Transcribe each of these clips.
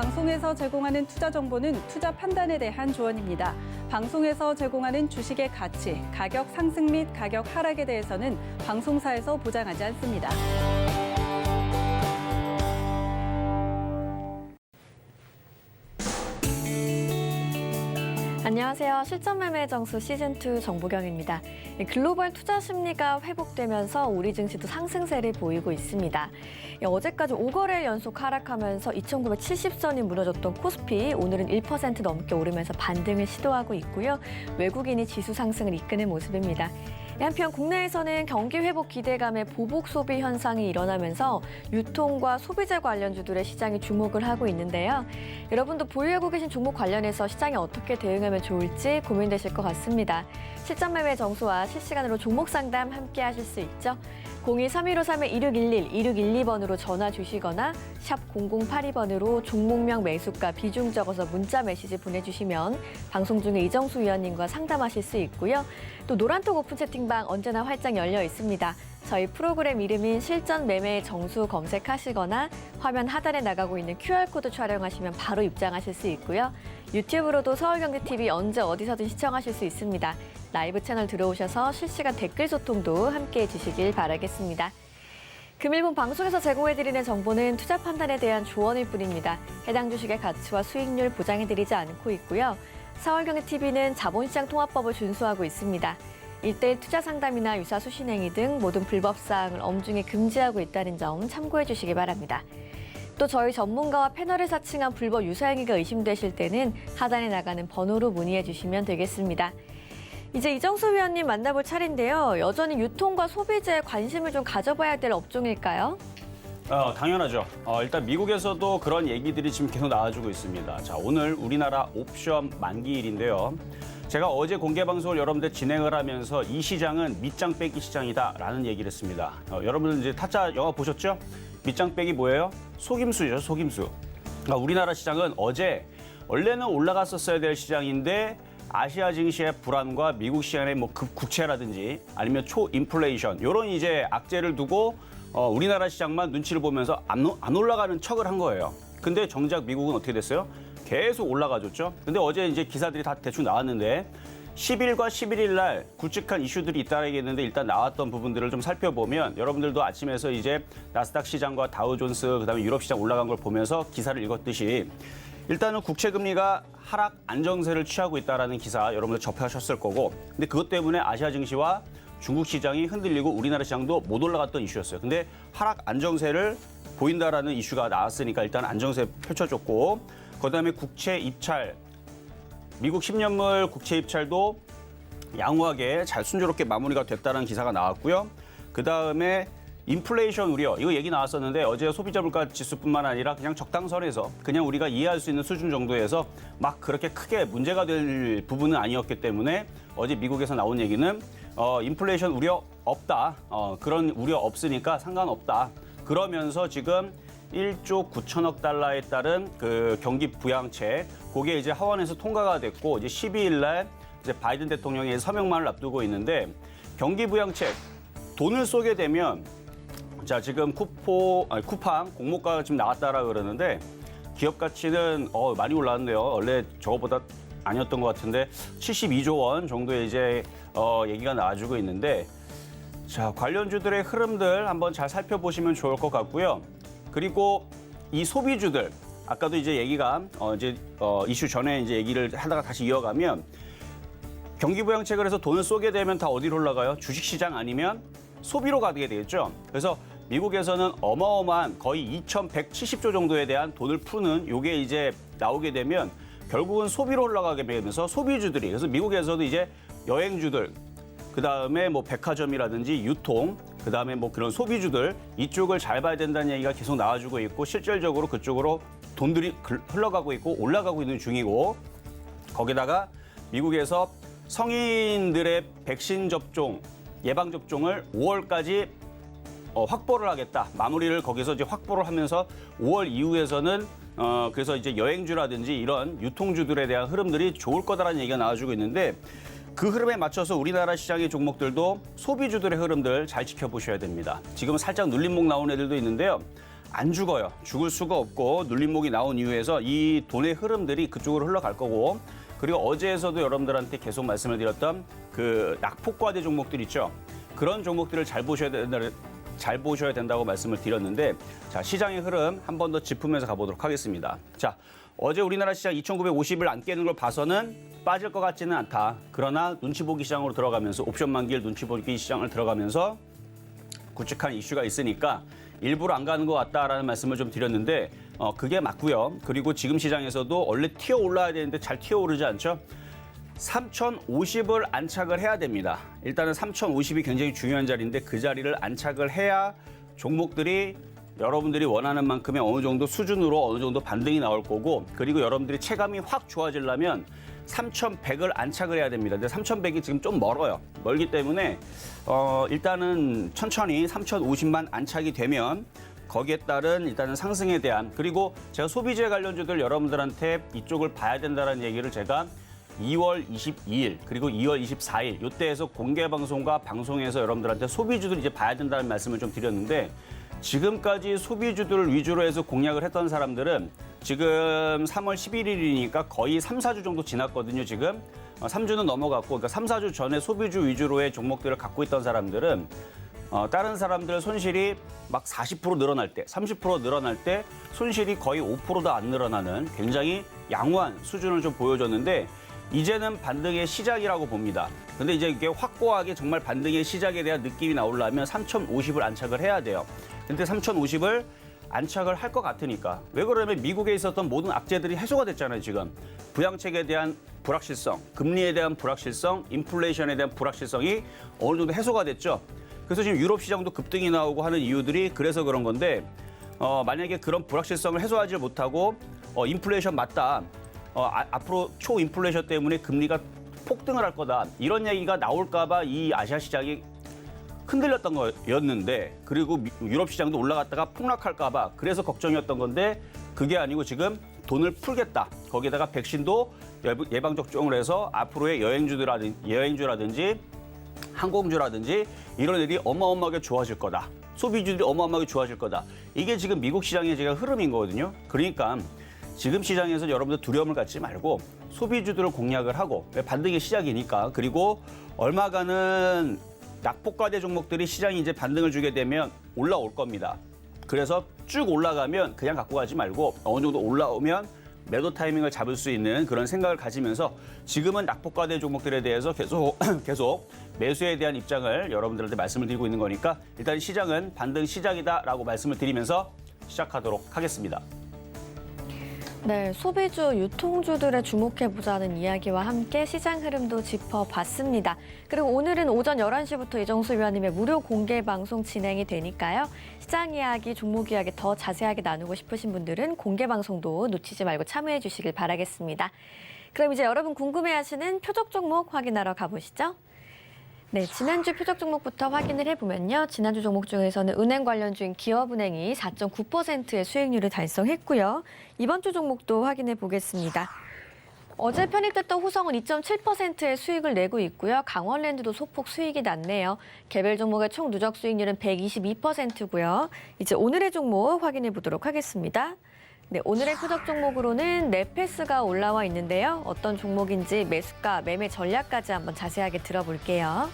방송에서 제공하는 투자 정보는 투자 판단에 대한 조언입니다. 방송에서 제공하는 주식의 가치, 가격 상승 및 가격 하락에 대해서는 방송사에서 보장하지 않습니다. 안녕하세요. 실전매매 정수 시즌2 정보경입니다. 글로벌 투자 심리가 회복되면서 우리 증시도 상승세를 보이고 있습니다. 어제까지 5거래일 연속 하락하면서 2,970선이 무너졌던 코스피, 오늘은 1% 넘게 오르면서 반등을 시도하고 있고요. 외국인이 지수 상승을 이끄는 모습입니다. 한편 국내에서는 경기 회복 기대감에 보복 소비 현상이 일어나면서 유통과 소비재 관련주들의 시장이 주목을 하고 있는데요. 여러분도 보유하고 계신 종목 관련해서 시장에 어떻게 대응하면 좋을지 고민되실 것 같습니다. 실전 매매 정수와 실시간으로 종목 상담 함께 하실 수 있죠. 02-3153-2611, 2612번으로 전화 주시거나 샵 0082번으로 종목명 매수가 비중 적어서 문자 메시지 보내주시면 방송 중에 이정수 위원님과 상담하실 수 있고요. 또 노란톡 오픈 채팅방 언제나 활짝 열려 있습니다. 저희 프로그램 이름인 실전 매매 정수 검색하시거나 화면 하단에 나가고 있는 QR코드 촬영하시면 바로 입장하실 수 있고요. 유튜브로도 서울경제TV 언제 어디서든 시청하실 수 있습니다. 라이브 채널 들어오셔서 실시간 댓글 소통도 함께해 주시길 바라겠습니다. 금일본 방송에서 제공해드리는 정보는 투자 판단에 대한 조언일 뿐입니다. 해당 주식의 가치와 수익률 보장해드리지 않고 있고요. 서울경제TV는 자본시장 통합법을 준수하고 있습니다. 1대1 투자 상담이나 유사 수신행위 등 모든 불법 사항을 엄중히 금지하고 있다는 점 참고해 주시기 바랍니다. 또 저희 전문가와 패널을 사칭한 불법 유사행위가 의심되실 때는 하단에 나가는 번호로 문의해 주시면 되겠습니다. 이제 이정수 위원님 만나볼 차례인데요. 여전히 유통과 소비재에 관심을 좀 가져봐야 될 업종일까요? 당연하죠. 일단 미국에서도 그런 얘기들이 지금 계속 나와주고 있습니다. 자, 오늘 우리나라 옵션 만기일인데요. 제가 어제 공개 방송을 여러분들 진행을 하면서 이 시장은 밑장 빼기 시장이다라는 얘기를 했습니다. 여러분들 이제 타짜 영화 보셨죠? 밑장 빼기 뭐예요? 속임수죠, 속임수. 그러니까 우리나라 시장은 어제 원래는 올라갔었어야 될 시장인데 아시아 증시의 불안과 미국 시장의 뭐 국채라든지 아니면 초인플레이션 이런 이제 악재를 두고 우리나라 시장만 눈치를 보면서 안 올라가는 척을 한 거예요. 근데 정작 미국은 어떻게 됐어요? 계속 올라가줬죠. 근데 어제 이제 기사들이 다 대충 나왔는데 10일과 11일 날 굵직한 이슈들이 있다라겠는데 일단 나왔던 부분들을 좀 살펴보면 여러분들도 아침에서 이제 나스닥 시장과 다우존스 그다음에 유럽 시장 올라간 걸 보면서 기사를 읽었듯이 일단은 국채 금리가 하락 안정세를 취하고 있다라는 기사 여러분들 접하셨을 거고 근데 그것 때문에 아시아 증시와 중국 시장이 흔들리고 우리나라 시장도 못 올라갔던 이슈였어요. 근데 하락 안정세를 보인다라는 이슈가 나왔으니까 일단 안정세 펼쳐줬고 그다음에 국채 입찰 미국 10년물 국채 입찰도 양호하게 잘 순조롭게 마무리가 됐다는 기사가 나왔고요. 그다음에 인플레이션 우려 이거 얘기 나왔었는데 어제 소비자 물가 지수뿐만 아니라 그냥 적당선에서 그냥 우리가 이해할 수 있는 수준 정도에서 막 그렇게 크게 문제가 될 부분은 아니었기 때문에 어제 미국에서 나온 얘기는 인플레이션 우려 없다. 그런 우려 없으니까 상관없다. 그러면서 지금 1조 9천억 달러에 따른 그 경기 부양책 그게 이제 하원에서 통과가 됐고 이제 12일 날 이제 바이든 대통령의 서명만을 앞두고 있는데 경기 부양책 돈을 쏘게 되면 자 지금 쿠팡 공모가가 지금 나왔다라 그러는데 기업 가치는 많이 올랐는데요. 원래 저거보다 아니었던 것 같은데 72조 원 정도의 이제 얘기가 나와주고 있는데 자 관련주들의 흐름들 한번 잘 살펴보시면 좋을 것 같고요. 그리고 이 소비주들 아까도 이제 얘기가 이슈 전에 이제 얘기를 하다가 다시 이어가면 경기 부양책을 해서 돈을 쏘게 되면 다 어디로 올라가요? 주식시장 아니면 소비로 가게 되겠죠. 그래서 미국에서는 어마어마한 거의 2,170조 정도에 대한 돈을 푸는 요게 이제 나오게 되면 결국은 소비로 올라가게 되면서 소비주들이 그래서 미국에서도 이제 여행주들 그다음에 뭐 백화점이라든지 유통 그다음에 뭐 그런 소비주들 이쪽을 잘 봐야 된다는 얘기가 계속 나와주고 있고 실질적으로 그쪽으로 돈들이 흘러가고 있고 올라가고 있는 중이고 거기다가 미국에서 성인들의 백신 접종 예방 접종을 5월까지 확보를 하겠다. 마무리를 거기서 이제 확보를 하면서 5월 이후에서는 그래서 이제 여행주라든지 이런 유통주들에 대한 흐름들이 좋을 거다라는 얘기가 나와주고 있는데 그 흐름에 맞춰서 우리나라 시장의 종목들도 소비주들의 흐름들 잘 지켜보셔야 됩니다. 지금 살짝 눌림목 나온 애들도 있는데요. 안 죽어요. 죽을 수가 없고 눌림목이 나온 이후에서 이 돈의 흐름들이 그쪽으로 흘러갈 거고 그리고 어제에서도 여러분들한테 계속 말씀을 드렸던 그 낙폭과대 종목들 있죠. 그런 종목들을 잘 보셔야 된다고 말씀을 드렸는데 자, 시장의 흐름 한 번 더 짚으면서 가보도록 하겠습니다. 자, 어제 우리나라 시장 2,950을 안 깨는 걸 봐서는 빠질 것 같지는 않다. 그러나 눈치 보기 시장으로 들어가면서 옵션 만기일 눈치 보기 시장을 들어가면서 굵직한 이슈가 있으니까 일부러 안 가는 것 같다라는 말씀을 좀 드렸는데 그게 맞고요. 그리고 지금 시장에서도 원래 튀어 올라야 되는데 잘 튀어 오르지 않죠. 3,050을 안착을 해야 됩니다. 일단은 3,050이 굉장히 중요한 자리인데 그 자리를 안착을 해야 종목들이 여러분들이 원하는 만큼의 어느 정도 수준으로 어느 정도 반등이 나올 거고 그리고 여러분들이 체감이 확 좋아지려면 3,100을 안착을 해야 됩니다. 근데 3,100이 지금 좀 멀어요. 멀기 때문에 일단은 천천히 3,050만 안착이 되면 거기에 따른 일단은 상승에 대한 그리고 제가 소비재 관련주들 여러분들한테 이쪽을 봐야 된다는 얘기를 제가 2월 22일 그리고 2월 24일 이때에서 공개 방송과 방송에서 여러분들한테 소비주들 이제 봐야 된다는 말씀을 좀 드렸는데 지금까지 소비주들을 위주로 해서 공략을 했던 사람들은 지금 3월 11일이니까 거의 3, 4주 정도 지났거든요, 지금. 3주는 넘어갔고, 그러니까 3, 4주 전에 소비주 위주로의 종목들을 갖고 있던 사람들은 다른 사람들 손실이 막 40% 늘어날 때, 30% 늘어날 때 손실이 거의 5%도 안 늘어나는 굉장히 양호한 수준을 좀 보여줬는데 이제는 반등의 시작이라고 봅니다. 근데 이제 이게 확고하게 정말 반등의 시작에 대한 느낌이 나오려면 3,050을 안착을 해야 돼요. 근데 3,050을 안착을 할 것 같으니까. 왜 그러냐면 미국에 있었던 모든 악재들이 해소가 됐잖아요, 지금. 부양책에 대한 불확실성, 금리에 대한 불확실성, 인플레이션에 대한 불확실성이 어느 정도 해소가 됐죠. 그래서 지금 유럽 시장도 급등이 나오고 하는 이유들이 그래서 그런 건데 만약에 그런 불확실성을 해소하지 못하고 인플레이션 맞다. 앞으로 초인플레이션 때문에 금리가 폭등을 할 거다. 이런 얘기가 나올까 봐 이 아시아 시장이 흔들렸던 거였는데 그리고 유럽 시장도 올라갔다가 폭락할까 봐 그래서 걱정이었던 건데 그게 아니고 지금 돈을 풀겠다. 거기다가 백신도 예방 접종을 해서 앞으로의 여행주라든지 항공주라든지 이런 애들이 어마어마하게 좋아질 거다. 소비주들이 어마어마하게 좋아질 거다. 이게 지금 미국 시장의 제가 흐름인 거거든요. 그러니까 지금 시장에서 여러분들 두려움을 갖지 말고 소비주들을 공략을 하고 반등의 시작이니까 그리고 얼마간은 낙폭과대 종목들이 시장이 이제 반등을 주게 되면 올라올 겁니다. 그래서 쭉 올라가면 그냥 갖고 가지 말고 어느 정도 올라오면 매도 타이밍을 잡을 수 있는 그런 생각을 가지면서 지금은 낙폭과대 종목들에 대해서 계속 매수에 대한 입장을 여러분들한테 말씀을 드리고 있는 거니까 일단 시장은 반등 시작이다라고 말씀을 드리면서 시작하도록 하겠습니다. 네, 소비주, 유통주들에 주목해보자는 이야기와 함께 시장 흐름도 짚어봤습니다. 그리고 오늘은 오전 11시부터 이정수 위원님의 무료 공개 방송 진행이 되니까요. 시장 이야기, 종목 이야기 더 자세하게 나누고 싶으신 분들은 공개 방송도 놓치지 말고 참여해 주시길 바라겠습니다. 그럼 이제 여러분 궁금해하시는 표적 종목 확인하러 가보시죠. 네, 지난주 표적 종목부터 확인을 해보면요. 지난주 종목 중에서는 은행 관련주인 기업은행이 4.9%의 수익률을 달성했고요. 이번 주 종목도 확인해 보겠습니다. 어제 편입됐던 호성은 2.7%의 수익을 내고 있고요. 강원랜드도 소폭 수익이 났네요. 개별 종목의 총 누적 수익률은 122%고요. 이제 오늘의 종목 확인해 보도록 하겠습니다. 네, 오늘의 표적 종목으로는 네페스가 올라와 있는데요. 어떤 종목인지 매수가, 매매 전략까지 한번 자세하게 들어볼게요.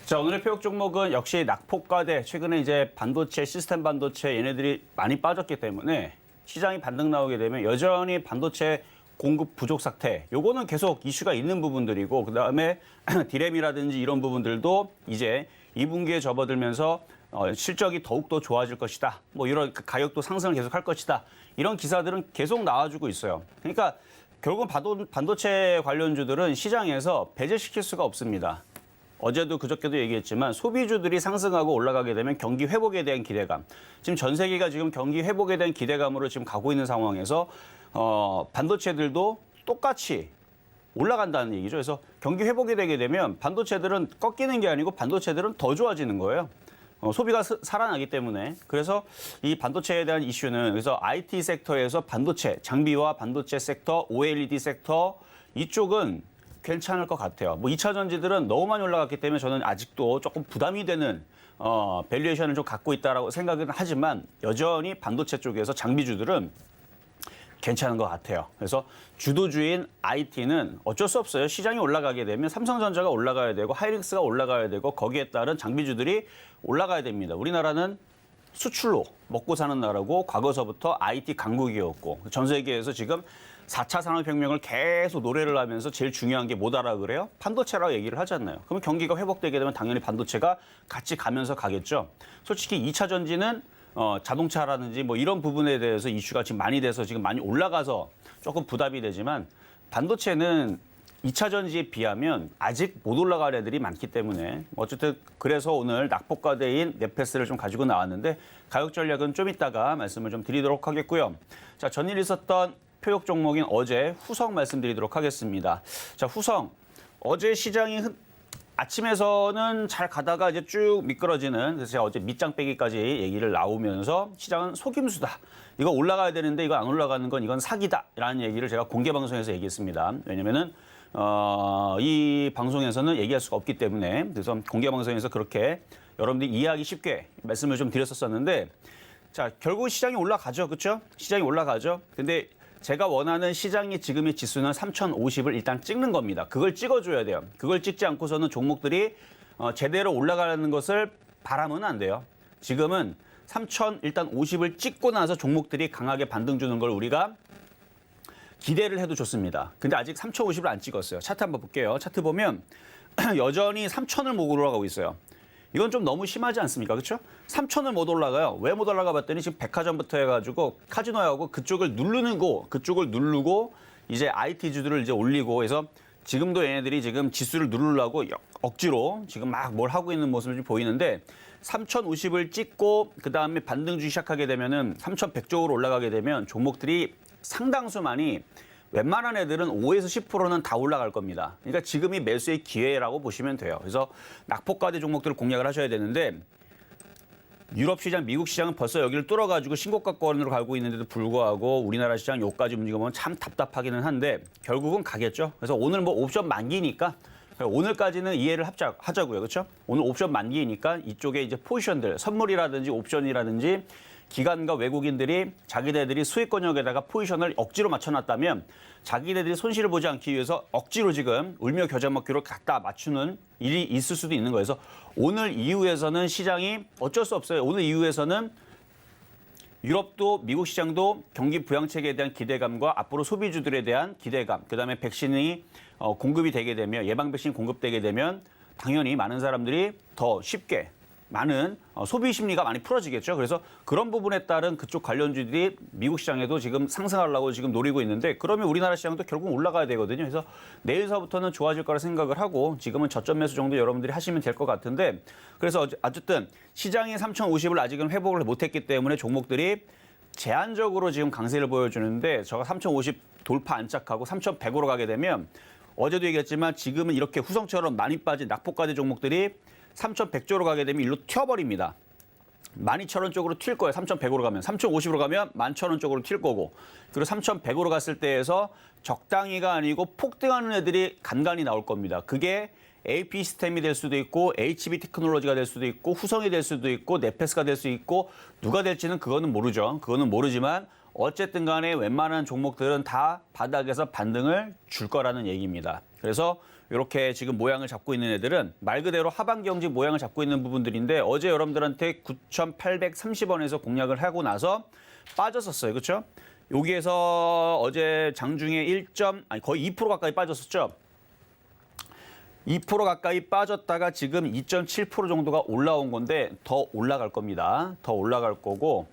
자, 오늘의 표적 종목은 역시 낙폭과대, 최근에 이제 반도체, 시스템 반도체 얘네들이 많이 빠졌기 때문에 시장이 반등 나오게 되면 여전히 반도체 공급 부족 사태, 요거는 계속 이슈가 있는 부분들이고 그다음에 디램이라든지 이런 부분들도 이제 2분기에 접어들면서 실적이 더욱더 좋아질 것이다. 뭐 이런 가격도 상승을 계속할 것이다. 이런 기사들은 계속 나와주고 있어요. 그러니까 결국은 반도체 관련주들은 시장에서 배제시킬 수가 없습니다. 어제도 그저께도 얘기했지만 소비주들이 상승하고 올라가게 되면 경기 회복에 대한 기대감. 지금 전 세계가 지금 경기 회복에 대한 기대감으로 지금 가고 있는 상황에서 반도체들도 똑같이 올라간다는 얘기죠. 그래서 경기 회복이 되게 되면 반도체들은 꺾이는 게 아니고 반도체들은 더 좋아지는 거예요. 소비가 살아나기 때문에. 그래서 이 반도체에 대한 이슈는 그래서 IT 섹터에서 반도체, 장비와 반도체 섹터, OLED 섹터 이쪽은 괜찮을 것 같아요. 뭐 2차 전지들은 너무 많이 올라갔기 때문에 저는 아직도 조금 부담이 되는 밸류에이션을 좀 갖고 있다라고 생각은 하지만 여전히 반도체 쪽에서 장비주들은 괜찮은 것 같아요. 그래서 주도주인 IT는 어쩔 수 없어요. 시장이 올라가게 되면 삼성전자가 올라가야 되고 하이닉스가 올라가야 되고 거기에 따른 장비주들이 올라가야 됩니다. 우리나라는 수출로 먹고 사는 나라고 과거서부터 IT 강국이었고 전 세계에서 지금 4차 산업혁명을 계속 노래를 하면서 제일 중요한 게 뭐다라 그래요? 반도체라고 얘기를 하지 않나요? 그러면 경기가 회복되게 되면 당연히 반도체가 같이 가면서 가겠죠. 솔직히 2차 전지는 자동차라든지 뭐 이런 부분에 대해서 이슈가 지금 많이 돼서 지금 많이 올라가서 조금 부담이 되지만 반도체는 2차 전지에 비하면 아직 못 올라갈 애들이 많기 때문에 어쨌든 그래서 오늘 낙폭과대인 넷패스를 좀 가지고 나왔는데 가격 전략은 좀 이따가 말씀을 좀 드리도록 하겠고요. 자, 전일 있었던 표적 종목인 어제 후성 말씀드리도록 하겠습니다. 자, 후성 어제 시장이 아침에서는 잘 가다가 이제 쭉 미끄러지는 그래서 제가 어제 밑장 빼기까지 얘기를 나오면서 시장은 속임수다. 이거 올라가야 되는데 이거 안 올라가는 건 이건 사기다라는 얘기를 제가 공개 방송에서 얘기했습니다. 왜냐면은 이 방송에서는 얘기할 수가 없기 때문에 그래서 공개 방송에서 그렇게 여러분들이 이해하기 쉽게 말씀을 좀 드렸었는데 자, 결국 시장이 올라가죠. 그렇죠? 시장이 올라가죠. 근데 제가 원하는 시장의 지금의 지수는 3050을 일단 찍는 겁니다. 그걸 찍어줘야 돼요. 그걸 찍지 않고서는 종목들이 제대로 올라가는 것을 바라면 안 돼요. 지금은 3050을 찍고 나서 종목들이 강하게 반등 주는 걸 우리가 기대를 해도 좋습니다. 근데 아직 3050을 안 찍었어요. 차트 한번 볼게요. 차트 보면 여전히 3000을 못 올라가고 있어요. 이건 좀 너무 심하지 않습니까? 그렇죠? 3천을 못 올라가요. 왜 못 올라가 봤더니 지금 백화점부터 해가지고 카지노하고 그쪽을 누르고 이제 IT주들을 이제 올리고 해서 지금도 얘네들이 지금 지수를 누르려고 억지로 지금 막 뭘 하고 있는 모습이 보이는데 3050을 찍고 그다음에 반등 주기 시작하게 되면은 3100쪽으로 올라가게 되면 종목들이 상당수 많이 웬만한 애들은 5에서 10%는 다 올라갈 겁니다. 그러니까 지금이 매수의 기회라고 보시면 돼요. 그래서 낙폭과대 종목들을 공략을 하셔야 되는데 유럽 시장, 미국 시장은 벌써 여기를 뚫어가지고 신고가권으로 가고 있는데도 불구하고 우리나라 시장 여기까지 움직이면 참 답답하기는 한데 결국은 가겠죠. 그래서 오늘 뭐 옵션 만기니까 오늘까지는 이해를 하자고요. 그렇죠? 오늘 옵션 만기니까 이쪽에 이제 포지션들, 선물이라든지 옵션이라든지 기관과 외국인들이 자기네들이 수익 권역에다가 포지션을 억지로 맞춰놨다면 자기네들이 손실을 보지 않기 위해서 억지로 지금 울며 겨자 먹기로 갖다 맞추는 일이 있을 수도 있는 거예요. 그래서 오늘 이후에서는 시장이 어쩔 수 없어요. 오늘 이후에서는 유럽도 미국 시장도 경기 부양책에 대한 기대감과 앞으로 소비주들에 대한 기대감, 그다음에 백신이 공급이 되게 되면 예방 백신 공급되게 되면 당연히 많은 사람들이 더 쉽게 많은 소비 심리가 많이 풀어지겠죠. 그래서 그런 부분에 따른 그쪽 관련주들이 미국 시장에도 지금 상승하려고 지금 노리고 있는데 그러면 우리나라 시장도 결국 올라가야 되거든요. 그래서 내일서부터는 좋아질 거라 생각을 하고 지금은 저점 매수 정도 여러분들이 하시면 될 것 같은데 그래서 어쨌든 시장이 3050을 아직은 회복을 못했기 때문에 종목들이 제한적으로 지금 강세를 보여주는데 저가 3050 돌파 안착하고 3100으로 가게 되면 어제도 얘기했지만 지금은 이렇게 후성처럼 많이 빠진 낙폭과대 종목들이 3100조로 가게 되면 일로 튀어버립니다. 12,000원 쪽으로 튈 거예요. 3,100으로 가면. 3,050으로 가면 11,000원 쪽으로 튈 거고. 그리고 3,100으로 갔을 때에서 적당히가 아니고 폭등하는 애들이 간간히 나올 겁니다. 그게 AP 시스템이 될 수도 있고 HB 테크놀로지가 될 수도 있고 후성이 될 수도 있고 네페스가 될 수 있고 누가 될지는 그거는 모르죠. 그거는 모르지만 어쨌든 간에 웬만한 종목들은 다 바닥에서 반등을 줄 거라는 얘기입니다. 그래서 이렇게 지금 모양을 잡고 있는 애들은 말 그대로 하반 경직 모양을 잡고 있는 부분들인데 어제 여러분들한테 9,830원에서 공략을 하고 나서 빠졌었어요. 그렇죠? 여기에서 어제 장중에 거의 2% 가까이 빠졌었죠. 2% 가까이 빠졌다가 지금 2.7% 정도가 올라온 건데 더 올라갈 겁니다. 더 올라갈 거고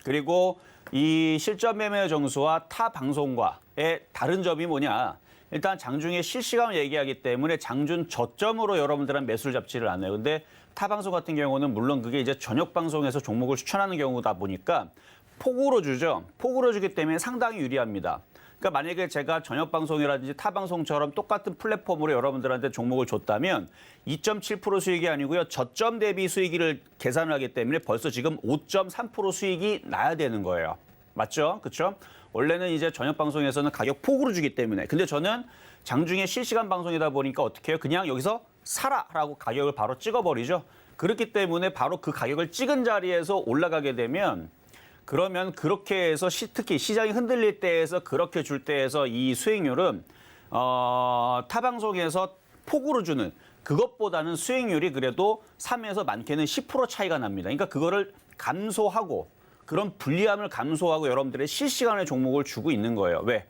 그리고 이 실전 매매 정수와 타 방송과의 다른 점이 뭐냐? 일단 장중에 실시간을 얘기하기 때문에 장중 저점으로 여러분들은 매수를 잡지를 않아요. 근데 타 방송 같은 경우는 물론 그게 이제 저녁 방송에서 종목을 추천하는 경우다 보니까 폭으로 주죠. 폭으로 주기 때문에 상당히 유리합니다. 그러니까 만약에 제가 저녁 방송이라든지 타 방송처럼 똑같은 플랫폼으로 여러분들한테 종목을 줬다면 2.7% 수익이 아니고요. 저점 대비 수익을 계산을 하기 때문에 벌써 지금 5.3% 수익이 나야 되는 거예요. 맞죠? 그렇죠? 원래는 이제 저녁 방송에서는 가격 폭으로 주기 때문에. 근데 저는 장중에 실시간 방송이다 보니까 어떻게 해요? 그냥 여기서 사라라고 가격을 바로 찍어버리죠. 그렇기 때문에 바로 그 가격을 찍은 자리에서 올라가게 되면 그러면 그렇게 해서 특히 시장이 흔들릴 때에서 그렇게 줄 때에서 이 수익률은 타 방송에서 폭으로 주는 그것보다는 수익률이 그래도 3에서 많게는 10% 차이가 납니다. 그러니까 그거를 감소하고 그런 불리함을 감소하고 여러분들의 실시간의 종목을 주고 있는 거예요. 왜?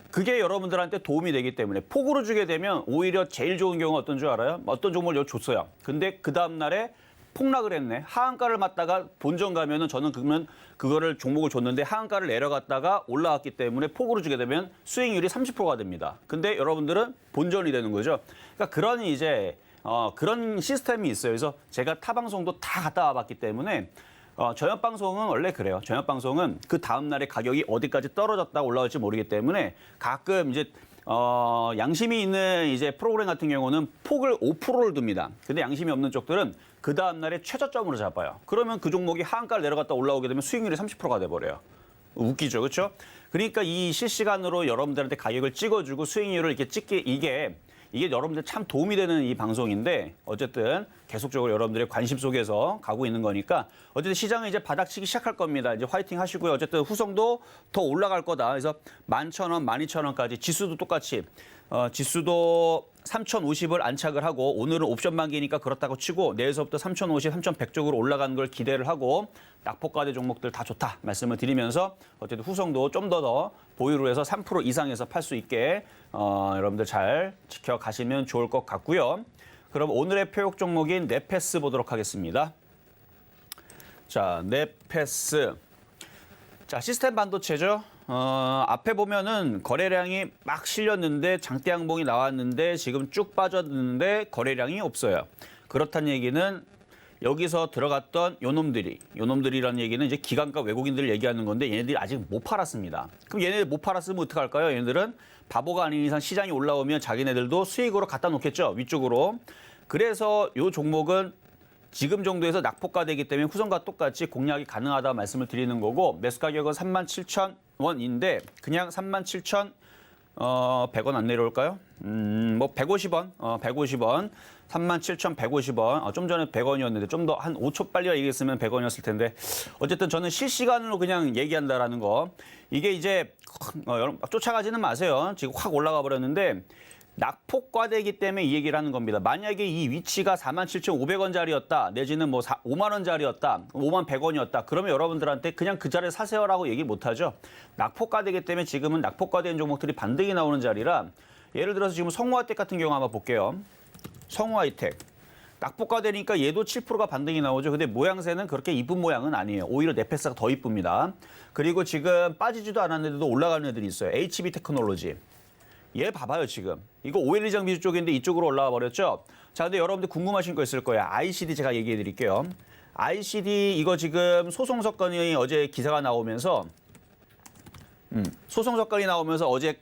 그게 여러분들한테 도움이 되기 때문에 폭으로 주게 되면 오히려 제일 좋은 경우가 어떤 줄 알아요? 어떤 종목을 줬어요. 근데 그 다음 날에 폭락을 했네. 하한가를 맞다가 본전 가면은 저는 그러면 그거를 종목을 줬는데 하한가를 내려갔다가 올라왔기 때문에 폭으로 주게 되면 수익률이 30%가 됩니다. 근데 여러분들은 본전이 되는 거죠. 그러니까 그런 이제 그런 시스템이 있어요. 그래서 제가 타 방송도 다 갔다 와봤기 때문에 저녁 방송은 원래 그래요. 저녁 방송은 그 다음 날에 가격이 어디까지 떨어졌다 올라올지 모르기 때문에 가끔 이제 양심이 있는 이제 프로그램 같은 경우는 폭을 5%를 둡니다. 근데 양심이 없는 쪽들은 그 다음 날에 최저점으로 잡아요. 그러면 그 종목이 하한가를 내려갔다 올라오게 되면 수익률이 30%가 돼버려요. 웃기죠, 그렇죠? 그러니까 이 실시간으로 여러분들한테 가격을 찍어주고 수익률을 이렇게 찍게 이게 여러분들 참 도움이 되는 이 방송인데 어쨌든 계속적으로 여러분들의 관심 속에서 가고 있는 거니까 어쨌든 시장은 이제 바닥치기 시작할 겁니다. 이제 화이팅 하시고요. 어쨌든 후성도 더 올라갈 거다. 그래서 11,000원, 12,000원까지 지수도 똑같이 지수도 3,050을 안착을 하고 오늘은 옵션 만기니까 그렇다고 치고 내일서부터 3,050, 3,100 쪽으로 올라가는 걸 기대를 하고 낙폭과대 종목들 다 좋다 말씀을 드리면서 어쨌든 후성도 좀 더 보유로 해서 3% 이상에서 팔 수 있게 여러분들 잘 지켜가시면 좋을 것 같고요. 그럼 오늘의 표역 종목인 넷패스 보도록 하겠습니다. 자, 넷패스. 자, 시스템 반도체죠. 앞에 보면은 거래량이 막 실렸는데 장대 양봉이 나왔는데 지금 쭉 빠졌는데 거래량이 없어요. 그렇다는 얘기는 여기서 들어갔던 요놈들이라는 얘기는 이제 기관과 외국인들을 얘기하는 건데 얘네들이 아직 못 팔았습니다. 그럼 얘네들 못 팔았으면 어떡할까요? 얘네들은 바보가 아닌 이상 시장이 올라오면 자기네들도 수익으로 갖다 놓겠죠. 위쪽으로. 그래서 이 종목은 지금 정도에서 낙폭가되기 때문에 후성과 똑같이 공략이 가능하다 말씀을 드리는 거고 매수 가격은 37,000원인데 그냥 37,100원 안 내려올까요? 뭐 150원, 150원, 37,150원. 좀 전에 100원이었는데 좀 더 한 5초 빨리 얘기했으면 100원이었을 텐데 어쨌든 저는 실시간으로 그냥 얘기한다라는 거. 이게 이제 여러분 쫓아가지는 마세요. 지금 확 올라가 버렸는데 낙폭과대이기 때문에 이 얘기를 하는 겁니다. 만약에 이 위치가 47,500원짜리였다. 내지는 뭐 5만 원짜리였다. 5만 100원이었다. 그러면 여러분들한테 그냥 그 자리에 사세요라고 얘기 못하죠. 낙폭과대이기 때문에 지금은 낙폭과대인 종목들이 반등이 나오는 자리라 예를 들어서 지금 성우하이텍 같은 경우 한번 볼게요. 성우하이텍. 낙폭과대니까 얘도 7%가 반등이 나오죠. 근데 모양새는 그렇게 이쁜 모양은 아니에요. 오히려 넷패스가 더 이쁩니다. 그리고 지금 빠지지도 않았는데도 올라가는 애들이 있어요. HB 테크놀로지. 얘 봐봐요, 지금. 이거 OLED 장비 쪽인데 이쪽으로 올라와 버렸죠? 자, 근데 여러분들 궁금하신 거 있을 거예요. ICD 제가 얘기해 드릴게요. ICD 이거 지금 소송 사건이 어제 기사가 나오면서 소송 사건이 나오면서 어제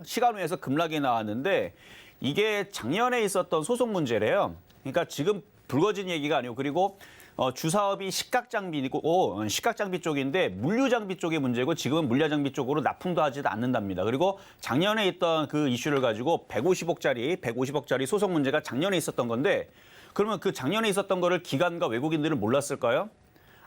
시간외에서 급락이 나왔는데 이게 작년에 있었던 소송 문제래요. 그러니까 지금 불거진 얘기가 아니고 그리고 주사업이 식각장비고 식각장비 쪽인데 물류장비 쪽의 문제고 지금은 물류장비 쪽으로 납품도 하지도 않는답니다. 그리고 작년에 있던 그 이슈를 가지고 150억짜리 소송 문제가 작년에 있었던 건데 그러면 그 작년에 있었던 거를 기관과 외국인들은 몰랐을까요?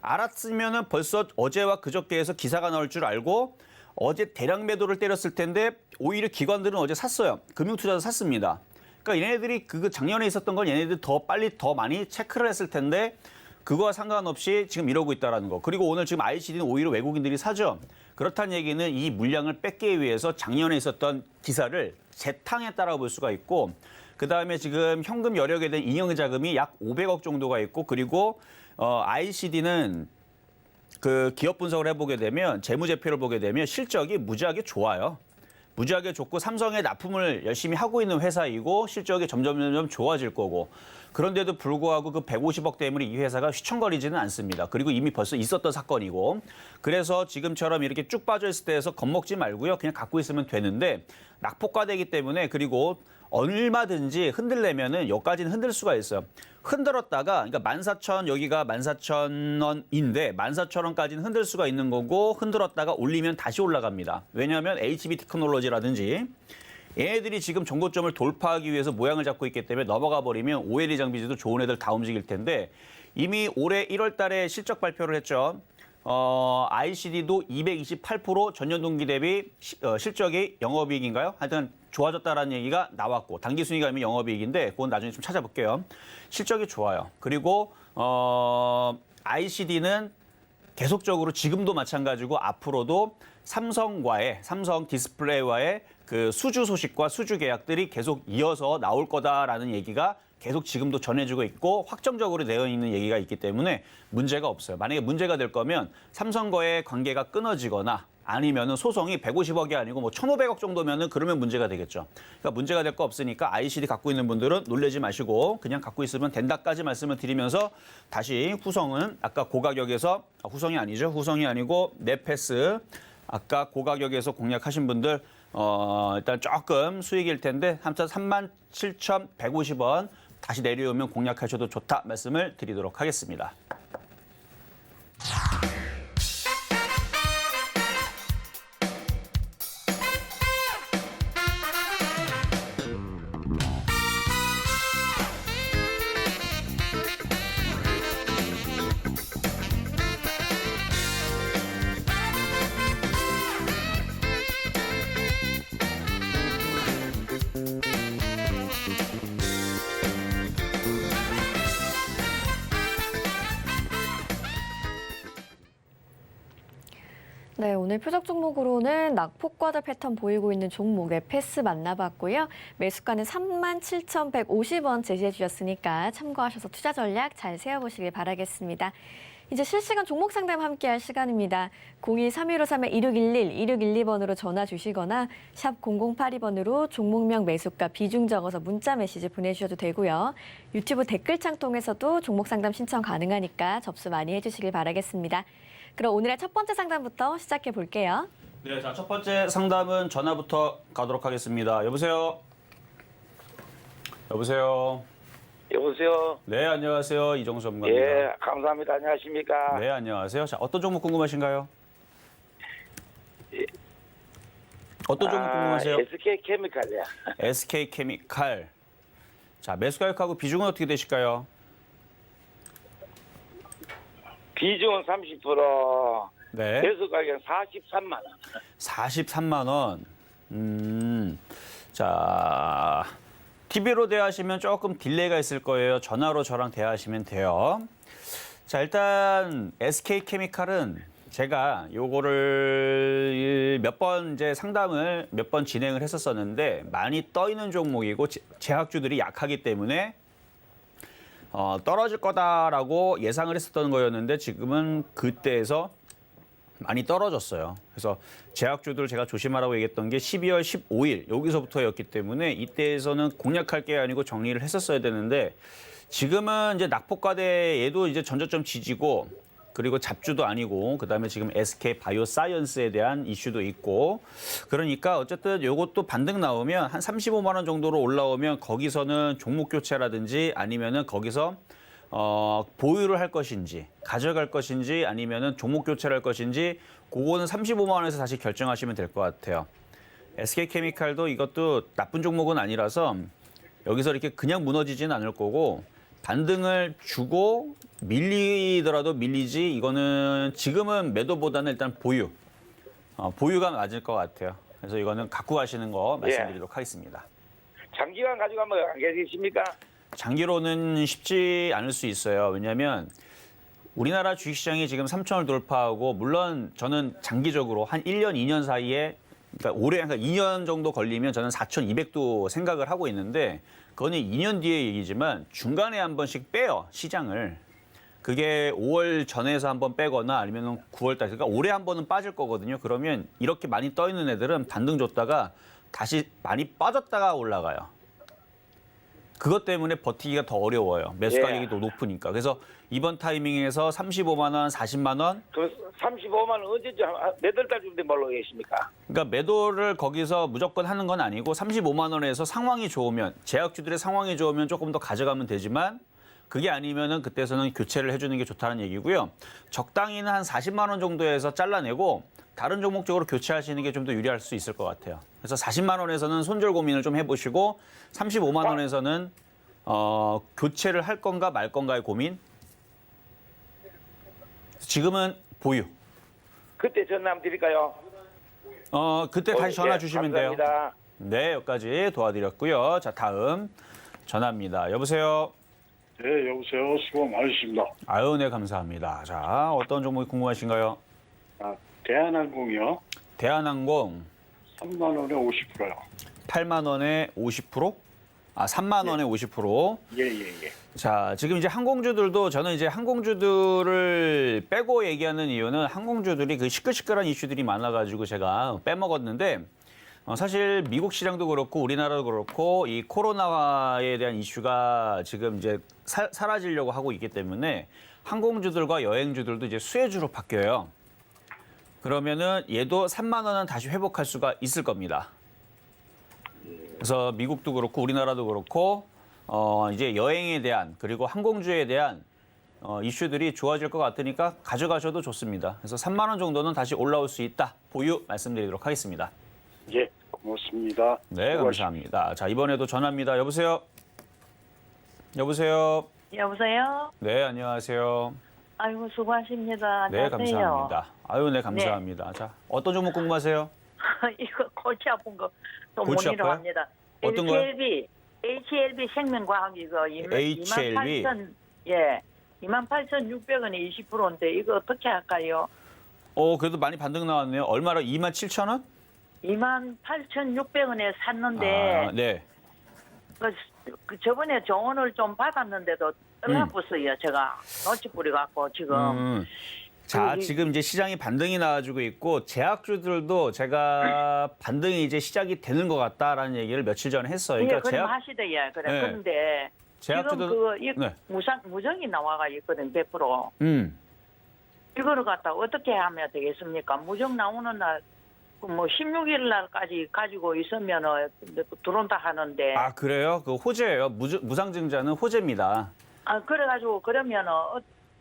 알았으면은 벌써 어제와 그저께에서 기사가 나올 줄 알고 어제 대량 매도를 때렸을 텐데 오히려 기관들은 어제 샀어요. 금융투자도 샀습니다. 그러니까 얘네들이 그 작년에 있었던 걸 얘네들 더 빨리 더 많이 체크를 했을 텐데 그거와 상관없이 지금 이러고 있다는 거. 그리고 오늘 지금 ICD는 오히려 외국인들이 사죠. 그렇다는 얘기는 이 물량을 뺏기 위해서 작년에 있었던 기사를 재탕했다라고 볼 수가 있고 그다음에 지금 현금 여력에 대한 잉여 자금이 약 500억 정도가 있고 그리고 ICD는 그 기업 분석을 해보게 되면 재무제표를 보게 되면 실적이 무지하게 좋아요. 무지하게 좋고 삼성에 납품을 열심히 하고 있는 회사이고 실적이 점점 좋아질 거고 그런데도 불구하고 그 150억 때문에 이 회사가 휘청거리지는 않습니다. 그리고 이미 벌써 있었던 사건이고 그래서 지금처럼 이렇게 쭉 빠져 있을 때에서 겁먹지 말고요. 그냥 갖고 있으면 되는데 낙폭과되기 때문에 그리고 얼마든지 흔들려면은 여기까지는 흔들 수가 있어요. 흔들었다가 그러니까 14,000 여기가 14,000원인데 14,000원까지는 흔들 수가 있는 거고 흔들었다가 올리면 다시 올라갑니다. 왜냐하면 HB 테크놀로지라든지 얘네들이 지금 정고점을 돌파하기 위해서 모양을 잡고 있기 때문에 넘어가 버리면 OLED 장비들도 좋은 애들 다 움직일 텐데 이미 올해 1월 달에 실적 발표를 했죠. ICD도 228% 전년 동기 대비 실적이 영업이익인가요? 하여튼 좋아졌다라는 얘기가 나왔고 당기순이가 아니면 영업이익인데 그건 나중에 좀 찾아볼게요. 실적이 좋아요. 그리고 ICD는 계속적으로 지금도 마찬가지고 앞으로도 삼성 디스플레이와의 그 수주 소식과 수주 계약들이 계속 이어서 나올 거다라는 얘기가 계속 지금도 전해지고 있고 확정적으로 되어 있는 얘기가 있기 때문에 문제가 없어요. 만약에 문제가 될 거면 삼성과의 관계가 끊어지거나 아니면은 소송이 150억이 아니고 뭐 1,500억 정도면은 그러면 문제가 되겠죠. 그러니까 문제가 될 거 없으니까 ICD 갖고 있는 분들은 놀라지 마시고 그냥 갖고 있으면 된다까지 말씀을 드리면서 다시 후성은 아까 고가격에서 후성이 아니죠. 후성이 아니고 넷패스 아까 고가격에서 공략하신 분들 일단 조금 수익일 텐데 37,150원 다시 내려오면 공략하셔도 좋다 말씀을 드리도록 하겠습니다. 네, 오늘 표적 종목으로는 낙폭과다 패턴 보이고 있는 종목의 패스 만나봤고요. 매수가는 37,150원 제시해 주셨으니까 참고하셔서 투자 전략 잘 세워보시길 바라겠습니다. 이제 실시간 종목 상담 함께할 시간입니다. 02-3153-2611, 2612번으로 전화 주시거나 샵 0082번으로 종목명 매수가 비중 적어서 문자 메시지 보내주셔도 되고요. 유튜브 댓글창 통해서도 종목 상담 신청 가능하니까 접수 많이 해주시길 바라겠습니다. 그럼 오늘의 첫 번째 상담부터 시작해 볼게요. 네, 자, 첫 번째 상담은 전화부터 가도록 하겠습니다. 여보세요? 여보세요? 여보세요. 네, 안녕하세요. 이정수 전문가입니다. 예, 감사합니다. 안녕하십니까. 네, 안녕하세요. 자, 어떤 종목 궁금하신가요? 예. 어떤 종목 궁금하세요? SK케미칼이야. SK케미칼. 자, 매수 가격하고 비중은 어떻게 되실까요? 비중은 30%, 네. 매수 가격은 43만 원. 43만 원. 자, TV로 대하시면 조금 딜레이가 있을 거예요. 전화로 저랑 대하시면 돼요. 자, 일단 SK케미칼은 제가 요거를 몇 번 이제 상담을 몇 번 진행을 했었었는데 많이 떠 있는 종목이고 제약주들이 약하기 때문에 떨어질 거다라고 예상을 했었던 거였는데 지금은 그때에서 많이 떨어졌어요. 그래서 제약주들 제가 조심하라고 얘기했던 게 12월 15일 여기서부터였기 때문에 이때에서는 공략할 게 아니고 정리를 했었어야 되는데 지금은 이제 낙폭과대 얘도 이제 전저점 지지고 그리고 잡주도 아니고 그다음에 지금 SK 바이오사이언스에 대한 이슈도 있고 그러니까 어쨌든 요것도 반등 나오면 한 35만 원 정도로 올라오면 거기서는 종목 교체라든지 아니면은 거기서 보유를 할 것인지 가져갈 것인지 아니면은 종목 교체를 할 것인지 그거는 35만 원에서 다시 결정하시면 될 것 같아요. SK케미칼도 이것도 나쁜 종목은 아니라서 여기서 이렇게 그냥 무너지지는 않을 거고 반등을 주고 밀리더라도 밀리지 이거는 지금은 매도보다는 일단 보유가 맞을 것 같아요. 그래서 이거는 갖고 가시는 거 말씀드리도록 하겠습니다. 장기간 가지고 한번 안 계십니까? 장기로는 쉽지 않을 수 있어요. 왜냐하면 우리나라 주식시장이 지금 3천을 돌파하고 물론 저는 장기적으로 한 1년, 2년 사이에 그러니까 올해 2년 정도 걸리면 저는 4,200도 생각을 하고 있는데 그거는 2년 뒤의 얘기지만 중간에 한 번씩 빼요, 시장을. 그게 5월 전에서 한 번 빼거나 아니면 9월 달, 그러니까 올해 한 번은 빠질 거거든요. 그러면 이렇게 많이 떠 있는 애들은 반등 줬다가 다시 많이 빠졌다가 올라가요. 그것 때문에 버티기가 더 어려워요. 매수 예. 가격이 더 높으니까. 그래서 이번 타이밍에서 35만 원, 40만 원. 그 35만 원 언제쯤 몇월 달쯤 돼 뭘로 계십니까? 그러니까 매도를 거기서 무조건 하는 건 아니고 35만 원에서 상황이 좋으면 제약주들의 상황이 좋으면 조금 더 가져가면 되지만 그게 아니면은 그때서는 교체를 해주는 게 좋다는 얘기고요. 적당히는 한 40만 원 정도에서 잘라내고 다른 종목 쪽으로 교체하시는 게 좀 더 유리할 수 있을 것 같아요. 그래서 40만 원에서는 손절 고민을 좀 해보시고 35만 원에서는 교체를 할 건가 말 건가의 고민. 지금은 보유. 그때 전화 한번 드릴까요? 그때 다시 전화 예, 주시면 돼요. 감사합니다. 네, 여기까지 도와드렸고요. 자, 다음 전화입니다. 여보세요. 네, 여보세요. 수고 많으십니다. 아유, 네, 감사합니다. 자, 어떤 종목이 궁금하신가요? 대한항공이요. 대한항공 3만 원에 50%요. 8만 원에 50%? 3만 원에 50%. 예, 예, 예. 자, 지금 이제 항공주들도 저는 이제 항공주들을 빼고 얘기하는 이유는 항공주들이 그 시끌시끌한 이슈들이 많아가지고 제가 빼먹었는데 사실 미국 시장도 그렇고 우리나라도 그렇고 이 코로나에 대한 이슈가 지금 이제 사라지려고 하고 있기 때문에 항공주들과 여행주들도 이제 수혜주로 바뀌어요. 그러면은 얘도 3만 원은 다시 회복할 수가 있을 겁니다. 그래서 미국도 그렇고 우리나라도 그렇고 이제 여행에 대한 그리고 항공주에 대한 이슈들이 좋아질 것 같으니까 가져가셔도 좋습니다. 그래서 3만 원 정도는 다시 올라올 수 있다. 보유 말씀드리도록 하겠습니다. 예, 고맙습니다. 네, 감사합니다. 자, 이번에도 전화입니다. 여보세요? 여보세요? 여보세요? 네, 안녕하세요. 아이고 수고하십니다. 네, 안녕하세요. 감사합니다. 아유, 네, 감사합니다. 자, 어떤 종목 궁금하세요? 이거 골치 아픈 거 또 골치 문의로 아파요? 합니다. 어떤 거요? HLB 생명과학 이거 HLB? 28,600원에 20%인데 이거 어떻게 할까요? 그래도 많이 반등 나왔네요. 얼마로? 27,000원? 28,600원에 샀는데 네. 그 저번에 조언을 좀 받았는데도 떨어졌어요. 제가 놓치뿌리 갖고 지금. 자, 여기- 지금 이제 시장이 반등이 나와주고 있고 제약주들도 제가 반등이 이제 시작이 되는 것 같다라는 얘기를 며칠 전에 했어요. 예, 그러니까 그럼 하시대요. 그래. 네. 그런데 지금 제약주들 그 무정이 나와가 있거든 100%. 이거를 갖다 어떻게 하면 되겠습니까? 무정 나오는 날, 뭐 16일 날까지 가지고 있으면은 들어온다 하는데. 그래요? 그 호재예요. 무상증자는 호재입니다. 그래가지고 그러면은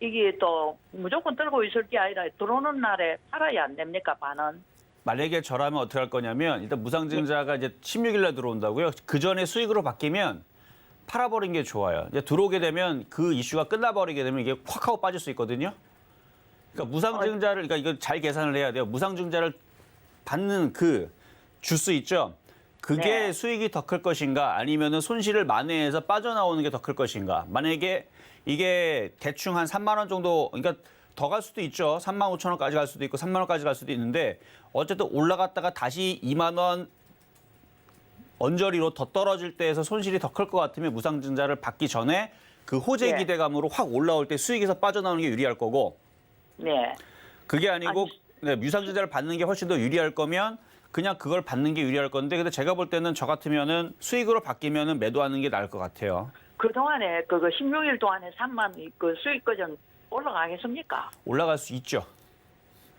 이게 또 무조건 들고 있을 게 아니라 들어오는 날에 팔아야 안 됩니까? 반은? 만약에 저라면 어떻게 할 거냐면 일단 무상증자가 이제 16일 날 들어온다고요. 그 전에 수익으로 바뀌면 팔아버린 게 좋아요. 이제 들어오게 되면 그 이슈가 끝나버리게 되면 이게 확 하고 빠질 수 있거든요. 그러니까 무상증자를 그러니까 이거 잘 계산을 해야 돼요. 무상증자를 받는 그 주수 있죠. 그게 네. 수익이 더 클 것인가 아니면은 손실을 만회해서 빠져나오는 게 더 클 것인가. 만약에 이게 대충 한 3만 원 정도 그러니까 더 갈 수도 있죠. 3만 5천 원까지 갈 수도 있고 3만 원까지 갈 수도 있는데 어쨌든 올라갔다가 다시 2만 원 언저리로 더 떨어질 때에서 손실이 더 클 것 같으면 무상증자를 받기 전에 그 호재 네. 기대감으로 확 올라올 때 수익에서 빠져나오는 게 유리할 거고 네. 그게 아니고 아니, 네, 무상증자를 받는 게 훨씬 더 유리할 거면 그냥 그걸 받는 게 유리할 건데 근데 제가 볼 때는 저 같으면은 수익으로 바뀌면은 매도하는 게 나을 것 같아요. 그동안에 그거 16일 동안에 3만 그 수익 거정 올라가겠습니까? 올라갈 수 있죠.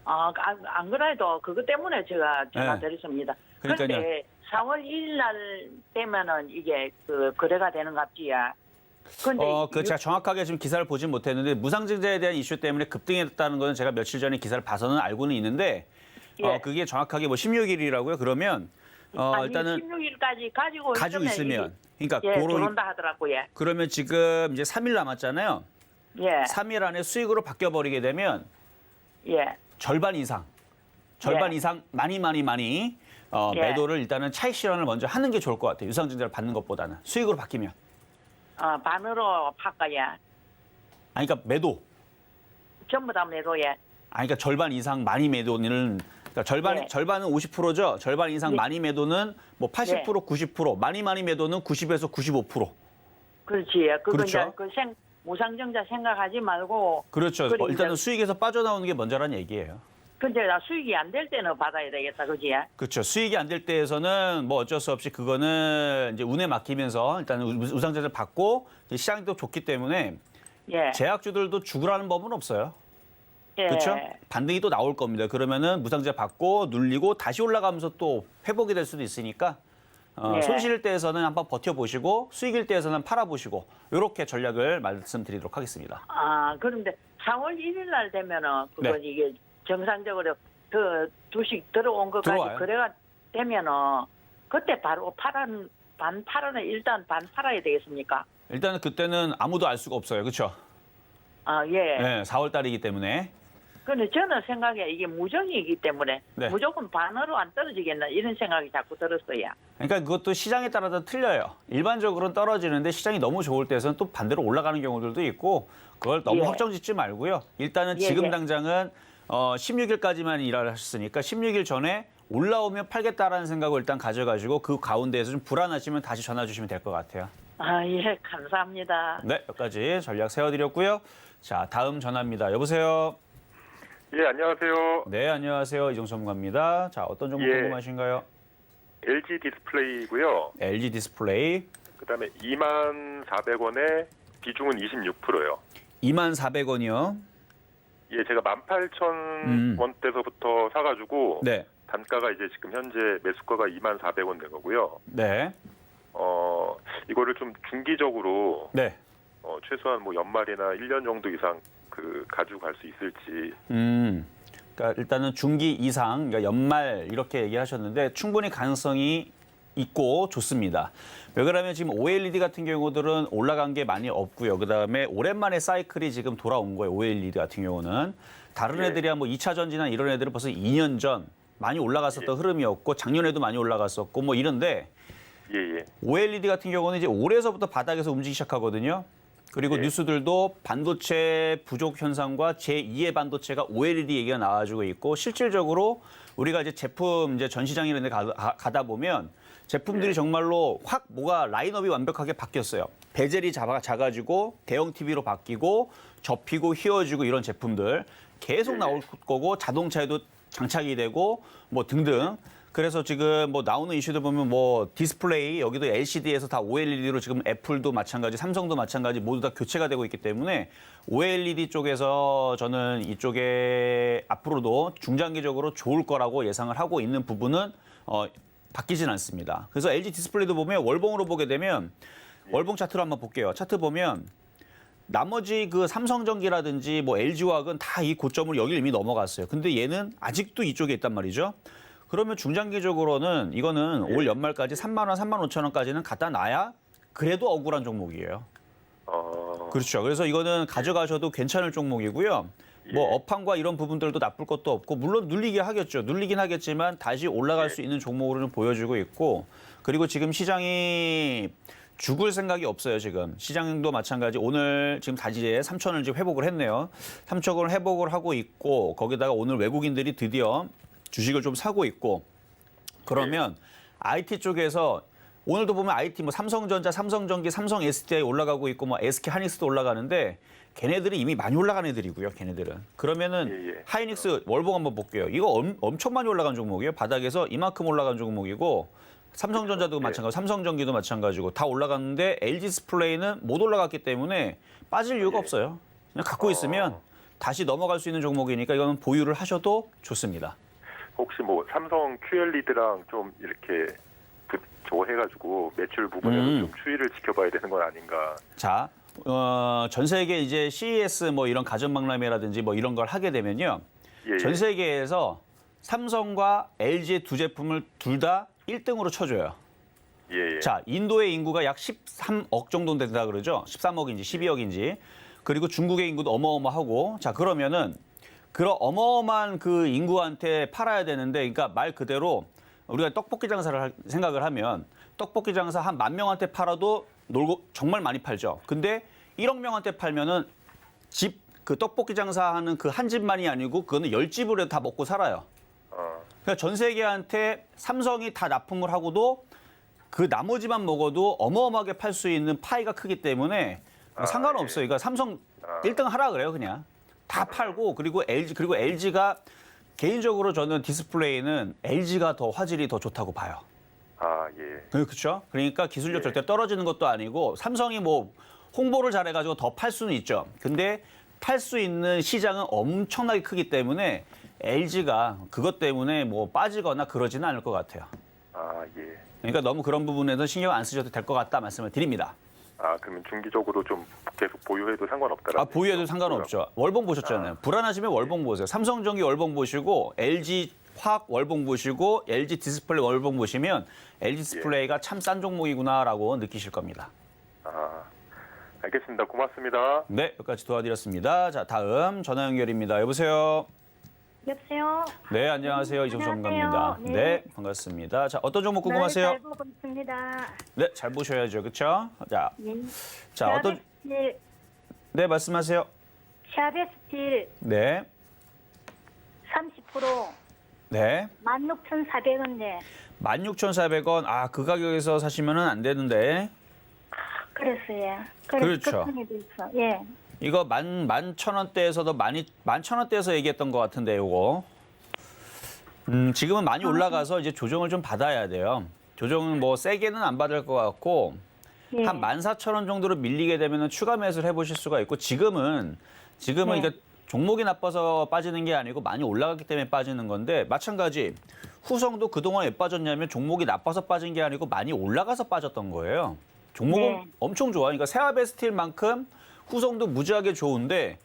안 그래도 그것 때문에 제가 전화드렸습니다. 그러니까요. 그런데 4월 1일 날 되면은 이게 그 거래가 되는 갑지야. 근데 그 제가 정확하게 지금 기사를 보진 못했는데 무상증자에 대한 이슈 때문에 급등했다는 거는 제가 며칠 전에 기사를 봐서는 알고는 있는데 예. 그게 정확하게 뭐 16일이라고요? 그러면 아니, 일단은 16일까지 가지고 있으면 그러니까 예, 그런 들어온다 하더라고요. 그러면 지금 이제 3일 남았잖아요. 예. 3일 안에 수익으로 바뀌어 버리게 되면 예. 절반 이상 많이 예. 매도를 일단은 차익 실현을 먼저 하는 게 좋을 것 같아요. 유상증자를 받는 것보다는 수익으로 바뀌면. 반으로 바꿔야. 그러니까 매도. 전부 다 매도예. 그러니까 절반 이상 많이 매도는 그러니까 네. 절반은 50%죠. 절반 이상 네. 많이 매도는 뭐 80%, 네. 90%, 많이 매도는 90에서 95%. 그렇지. 그거 그렇죠. 이제 무상증자 생각하지 말고. 그렇죠. 그래, 일단은 이제- 수익에서 빠져나오는 게 먼저란 얘기예요. 근데 나 수익이 안 될 때는 받아야 되겠다, 그지? 그렇죠. 수익이 안 될 때에서는 뭐 어쩔 수 없이 그거는 이제 운에 맡기면서 일단 우상자를 받고 시장이 또 좋기 때문에 예. 제약주들도 죽으라는 법은 없어요. 예. 그렇죠? 반등이 또 나올 겁니다. 그러면은 무상자 받고 눌리고 다시 올라가면서 또 회복이 될 수도 있으니까 예. 손실일 때에서는 한번 버텨보시고 수익일 때에서는 팔아보시고 이렇게 전략을 말씀드리도록 하겠습니다. 아, 그런데 4월 1일 날 되면은 그거 네. 이게 정상적으로 그 주식 들어온 것까지 들어와요. 거래가 되면은 그때 바로 반 팔아는 일단 반 팔아야 되겠습니까? 일단은 그때는 아무도 알 수가 없어요. 그렇죠? 아, 예. 네, 4월 달이기 때문에. 근데 저는 생각에 이게 무정이기 때문에 네. 무조건 반으로 안 떨어지겠나 이런 생각이 자꾸 들었어요. 그러니까 그것도 시장에 따라서 틀려요. 일반적으로는 떨어지는데 시장이 너무 좋을 때에서는 또 반대로 올라가는 경우들도 있고 그걸 너무 예. 확정 짓지 말고요. 일단은 예, 지금 예. 당장은 16일까지만 일을 하셨으니까 16일 전에 올라오면 팔겠다라는 생각을 일단 가져가지고 그 가운데에서 좀 불안하시면 다시 전화 주시면 될 것 같아요. 아, 예, 감사합니다. 네, 여기까지 전략 세워드렸고요. 자, 다음 전화입니다. 여보세요. 예, 안녕하세요. 네, 안녕하세요. 이정수 전문가입니다. 자, 어떤 정보 예. 궁금하신가요? LG 디스플레이고요. LG 디스플레이 그다음에 24,400원에 비중은 26%요. 24,000원이요. 예, 제가 18,000원대서부터 사가지고 네, 단가가 이제 지금 현재 매수가가 24,000원 된 거고요. 네, 이거를 좀 중기적으로 네. 최소한 뭐 연말이나 1년 정도 이상 가지고 갈 수 있을지. 그러니까 일단은 중기 이상, 그러니까 연말 이렇게 얘기하셨는데 충분히 가능성이 있고 좋습니다. 왜 그러면 지금 OLED 같은 경우들은 올라간 게 많이 없고요. 그다음에 오랜만에 사이클이 지금 돌아온 거예요. OLED 같은 경우는. 다른 예. 애들이야 뭐 2차 전지나 이런 애들은 벌써 2년 전 많이 올라갔었던 흐름이었고 작년에도 많이 올라갔었고 뭐 이런데 예, 예. OLED 같은 경우는 이제 올해서부터 바닥에서 움직이기 시작하거든요. 그리고 예. 뉴스들도 반도체 부족 현상과 제2의 반도체가 OLED 얘기가 나와주고 있고 실질적으로 우리가 이제 제품 이제 전시장 이런 데 가다 보면 제품들이 정말로 확 뭐가 라인업이 완벽하게 바뀌었어요. 베젤이 작아지고 대형 TV로 바뀌고 접히고 휘어지고 이런 제품들 계속 나올 거고 자동차에도 장착이 되고 뭐 등등. 그래서 지금 뭐 나오는 이슈들 보면 뭐 디스플레이 여기도 LCD에서 다 OLED로 지금 애플도 마찬가지, 삼성도 마찬가지 모두 다 교체가 되고 있기 때문에 OLED 쪽에서 저는 이쪽에 앞으로도 중장기적으로 좋을 거라고 예상을 하고 있는 부분은 바뀌진 않습니다. 그래서 LG 디스플레이도 보면 월봉으로 보게 되면 월봉 차트로 한번 볼게요. 차트 보면 나머지 그 삼성전기라든지 뭐 LG화학은 다 이 고점을 여기를 이미 넘어갔어요. 근데 얘는 아직도 이쪽에 있단 말이죠. 그러면 중장기적으로는 이거는 올 연말까지 3만 원, 3만 5천 원까지는 갖다 놔야 그래도 억울한 종목이에요. 그렇죠. 그래서 이거는 가져가셔도 괜찮을 종목이고요. 뭐 업황과 이런 부분들도 나쁠 것도 없고 물론 눌리긴 하겠죠. 눌리긴 하겠지만 다시 올라갈 수 있는 종목으로는 보여지고 있고 그리고 지금 시장이 죽을 생각이 없어요, 지금. 시장도 마찬가지. 오늘 지금 다시 3천을 지금 회복을 했네요. 3천을 회복을 하고 있고 거기다가 오늘 외국인들이 드디어 주식을 좀 사고 있고 그러면 IT 쪽에서 오늘도 보면 IT 뭐 삼성전자, 삼성전기, 삼성 SDI 올라가고 있고 뭐 SK 하이닉스도 올라가는데 걔네들이 이미 많이 올라간 애들이고요. 걔네들은. 그러면은 하이닉스 월봉 한번 볼게요. 이거 엄청 많이 올라간 종목이에요. 바닥에서 이만큼 올라간 종목이고 삼성전자도 마찬가지고 삼성전기도 마찬가지고 다 올라갔는데 LG 디스플레이는 못 올라갔기 때문에 빠질 이유가 없어요. 그냥 갖고 있으면 다시 넘어갈 수 있는 종목이니까 이거는 보유를 하셔도 좋습니다. 혹시 뭐 삼성 QLED랑 좀 이렇게 조해가지고 매출 부분에서 좀 추이를 지켜봐야 되는 건 아닌가? 자, 전 세계 이제 CES 뭐 이런 가전박람회라든지 뭐 이런 걸 하게 되면요, 전 세계에서 삼성과 LG의 두 제품을 둘 다 1등으로 쳐줘요. 자, 인도의 인구가 약 13억 정도 된다 그러죠. 13억인지 12억인지. 그리고 중국의 인구도 어마어마하고. 자, 그러면은 그런 어마어마한 그 인구한테 팔아야 되는데, 그러니까 말 그대로 우리가 떡볶이 장사를 생각을 하면 떡볶이 장사 한 10,000명한테 팔아도 놀고 정말 많이 팔죠. 근데 1억 명한테 팔면은 집 그 떡볶이 장사하는 그 한 집만이 아니고 그거는 10집을 해도 다 먹고 살아요. 그러니까 전 세계한테 삼성이 다 납품을 하고도 그 나머지만 먹어도 어마어마하게 팔 수 있는 파이가 크기 때문에 상관은 없어요. 그러니까 삼성 1등 하라 그래요, 그냥. 다 팔고 그리고 LG가 개인적으로 저는 디스플레이는 LG가 더 화질이 더 좋다고 봐요. 아, 예. 그렇죠? 그러니까 기술력 예. 절대 떨어지는 것도 아니고 삼성이 뭐 홍보를 잘해가지고 더 팔 수는 있죠. 근데 팔 수 있는 시장은 엄청나게 크기 때문에 LG가 그것 때문에 뭐 빠지거나 그러지는 않을 것 같아요. 아, 예. 그러니까 너무 그런 부분에서 신경 안 쓰셔도 될 것 같다 말씀을 드립니다. 아, 그러면 중기적으로 좀 계속 보유해도 상관없다라는 보유해도 상관없죠. 월봉 보셨잖아요. 불안하시면 월봉 보세요. 삼성전기 월봉 보시고 LG 화학 월봉 보시고 LG 디스플레이 월봉 보시면 LG 디스플레이가 참 싼 종목이구나라고 느끼실 겁니다. 아, 알겠습니다. 고맙습니다. 네, 여기까지 도와드렸습니다. 자, 다음 전화 연결입니다. 여보세요. 여보세요. 네, 안녕하세요. 이정수 전문가입니다. 안녕하세요. 네, 반갑습니다. 자, 어떤 종목 네, 궁금하세요? 잘 보고 있습니다. 네, 잘 보셔야죠. 그렇죠? 자, 예. 자, 어떤 스틸, 네, 말씀하세요. 샤베스틸 네. 30% 네. 16,400원네. 16,400원. 아, 그 가격에서 사시면은 안 되는데. 그랬어요. 그렇죠. 걱정이 됐어. 예. 이거 11,000원대에서도 11,000원대에서 얘기했던 것 같은데 요거. 지금은 많이 올라가서 이제 조정을 좀 받아야 돼요. 조정은 뭐 세게는 안 받을 것 같고 예. 한 14,000원 정도로 밀리게 되면은 추가 매수를 해보실 수가 있고 지금은 네. 이게 종목이 나빠서 빠지는 게 아니고 많이 올라갔기 때문에 빠지는 건데 마찬가지 후성도 그동안 왜 빠졌냐면 종목이 나빠서 빠진 게 아니고 많이 올라가서 빠졌던 거예요. 종목은 네. 엄청 좋아. 그러니까 세아베스틸만큼 후성도 무지하게 좋은데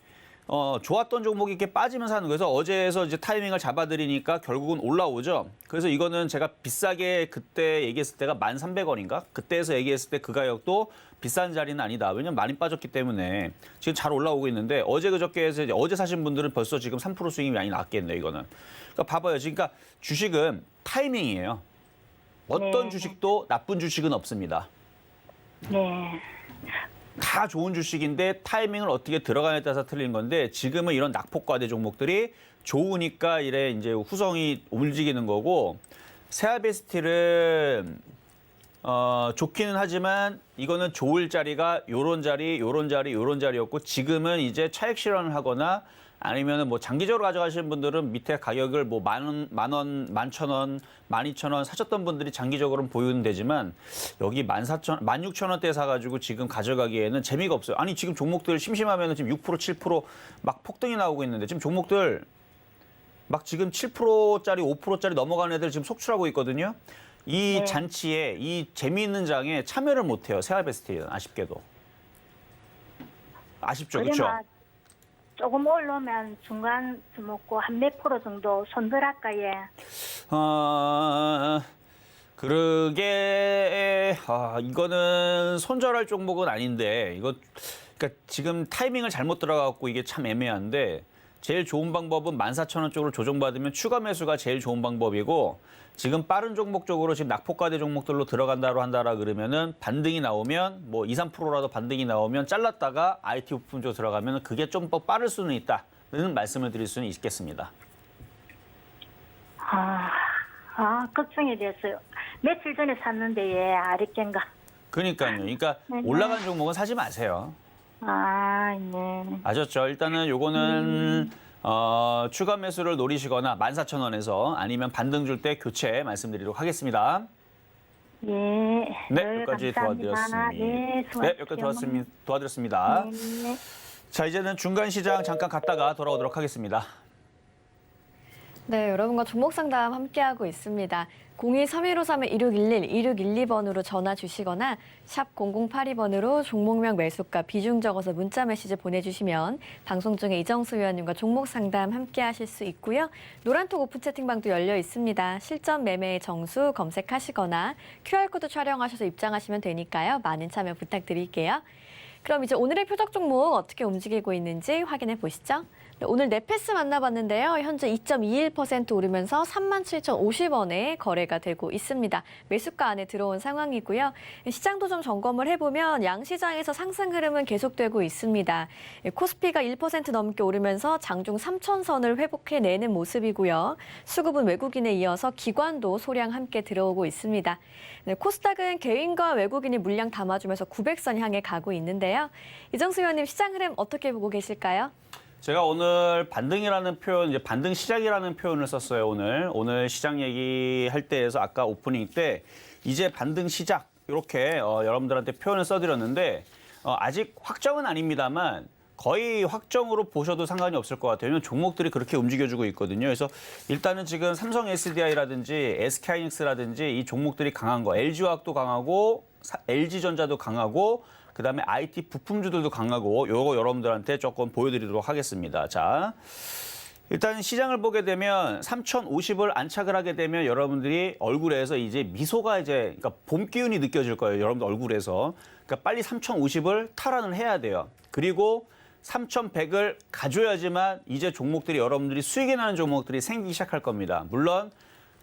좋았던 종목이 이렇게 빠지면서 하는 거에서 어제에서 이제 타이밍을 잡아드리니까 결국은 올라오죠. 그래서 이거는 제가 비싸게 그때 얘기했을 때가 1,300원인가? 그때에서 얘기했을 때 그 가격도 비싼 자리는 아니다. 왜냐면 많이 빠졌기 때문에 지금 잘 올라오고 있는데 어제 그저께 해서 이제 어제 사신 분들은 벌써 지금 3% 수익이 많이 났겠네 이거는. 그러니까 봐봐요. 그러니까 주식은 타이밍이에요. 어떤 네. 주식도 나쁜 주식은 없습니다. 네. 다 좋은 주식인데 타이밍을 어떻게 들어가냐에 따라서 틀린 건데 지금은 이런 낙폭과대 종목들이 좋으니까 이래 이제 후성이 움직이는 거고 세아베스틸은 좋기는 하지만 이거는 좋을 자리가 요런 자리, 요런 자리, 요런 자리였고 지금은 이제 차익 실현을 하거나 아니면은 뭐 장기적으로 가져가시는 분들은 밑에 가격을 뭐 만 원, 11,000원, 12,000원 사셨던 분들이 장기적으로는 보유는 되지만 여기 16,000원대 사가지고 지금 가져가기에는 재미가 없어요. 아니 지금 종목들 심심하면은 지금 6%, 7% 막 폭등이 나오고 있는데 지금 종목들 막 지금 7%짜리, 5%짜리 넘어가는 애들 지금 속출하고 있거든요. 이 네. 잔치에 이 재미있는 장에 참여를 못해요. 세아베스틸은 아쉽게도. 아쉽죠, 그렇죠? 그러면 조금 올라오면 중간 먹고 한 몇 프로 정도 손들할까요? 그러게 이거는 손절할 종목은 아닌데 이거 그러니까 지금 타이밍을 잘못 들어가고 이게 참 애매한데 제일 좋은 방법은 14,000원 쪽으로 조정받으면 추가 매수가 제일 좋은 방법이고 지금 빠른 종목 쪽으로 지금 낙폭과대 종목들로 들어간다로 한다라 그러면은 반등이 나오면 뭐 2, 3%라도 반등이 나오면 잘랐다가 IT 부품 쪽으로 들어가면 그게 좀 더 빠를 수는 있다는 말씀을 드릴 수는 있겠습니다. 걱정이 됐어요. 며칠 전에 샀는데 예, 아랫겐가. 그러니까요. 그러니까 올라간 종목은 사지 마세요. 네. 아셨죠? 일단은 요거는 추가 매수를 노리시거나 14,000원에서 아니면 반등 줄 때 교체 말씀드리도록 하겠습니다. 예. 네, 여기까지 감사합니다. 도와드렸습니다. 네, 여기까지 도와드렸습니다. 네. 자, 이제는 중간 시장 잠깐 갔다가 돌아오도록 하겠습니다. 네, 여러분과 종목 상담 함께하고 있습니다. 02-3153-1611, 2612번으로 전화 주시거나 샵 0082번으로 종목명 매수가 비중 적어서 문자 메시지 보내주시면 방송 중에 이정수 위원님과 종목 상담 함께하실 수 있고요. 노란톡 오픈 채팅방도 열려 있습니다. 실전 매매의 정수 검색하시거나 QR코드 촬영하셔서 입장하시면 되니까요. 많은 참여 부탁드릴게요. 그럼 이제 오늘의 표적 종목 어떻게 움직이고 있는지 확인해 보시죠. 네, 오늘 네페스 만나봤는데요. 현재 2.21% 오르면서 37,050원에 거래가 되고 있습니다. 매수가 안에 들어온 상황이고요. 시장도 좀 점검을 해보면 양시장에서 상승 흐름은 계속되고 있습니다. 코스피가 1% 넘게 오르면서 장중 3,000선을 회복해내는 모습이고요. 수급은 외국인에 이어서 기관도 소량 함께 들어오고 있습니다. 네, 코스닥은 개인과 외국인이 물량 담아주면서 900선 향해 가고 있는데요. 이정수 의원님 시장 흐름 어떻게 보고 계실까요? 제가 오늘 반등이라는 표현, 이제 반등 시작이라는 표현을 썼어요, 오늘 시장 얘기할 때에서 아까 오프닝 때 이제 반등 시작 이렇게 여러분들한테 표현을 써드렸는데 아직 확정은 아닙니다만 거의 확정으로 보셔도 상관이 없을 것 같아요. 왜냐면 종목들이 그렇게 움직여주고 있거든요. 그래서 일단은 지금 삼성 SDI라든지 SK하이닉스라든지 이 종목들이 강한 거, LG화학도 강하고 LG전자도 강하고 그다음에 IT 부품주들도 강하고 요거 여러분들한테 조금 보여드리도록 하겠습니다. 자, 일단 시장을 보게 되면 3,050을 안착을 하게 되면 여러분들이 얼굴에서 이제 미소가 이제 그러니까 봄 기운이 느껴질 거예요. 여러분들 얼굴에서. 그러니까 빨리 3,050을 탈환을 해야 돼요. 그리고 3,100을 가져야지만 이제 종목들이 여러분들이 수익이 나는 종목들이 생기기 시작할 겁니다. 물론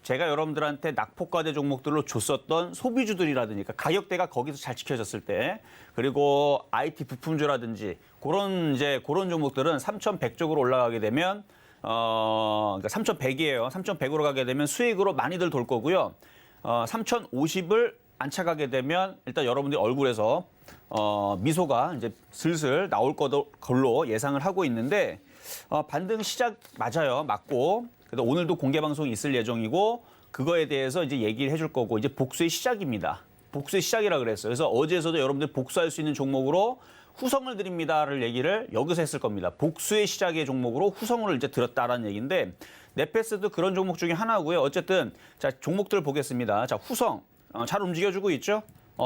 제가 여러분들한테 낙폭과대 종목들로 줬었던 소비주들이라든지 그러니까 가격대가 거기서 잘 지켜졌을 때 그리고 IT 부품주라든지 그런 종목들은 3,100 쪽으로 올라가게 되면 그러니까 3,100이에요. 3,100으로 가게 되면 수익으로 많이들 돌 거고요. 3,050을 안착하게 되면 일단 여러분들이 얼굴에서 미소가 이제 슬슬 나올 걸로 예상을 하고 있는데 반등 시작 맞아요. 맞고 그래서 오늘도 공개 방송이 있을 예정이고 그거에 대해서 이제 얘기를 해줄 거고 이제 복수의 시작입니다. 복수의 시작이라 그랬어요. 그래서 어제에서도 여러분들 복수할 수 있는 종목으로 후성을 드립니다를 얘기를 여기서 했을 겁니다. 복수의 시작의 종목으로 후성을 이제 들었다라는 얘기인데 네페스도 그런 종목 중에 하나고요. 어쨌든 자 종목들 보겠습니다. 자 후성 잘 움직여주고 있죠.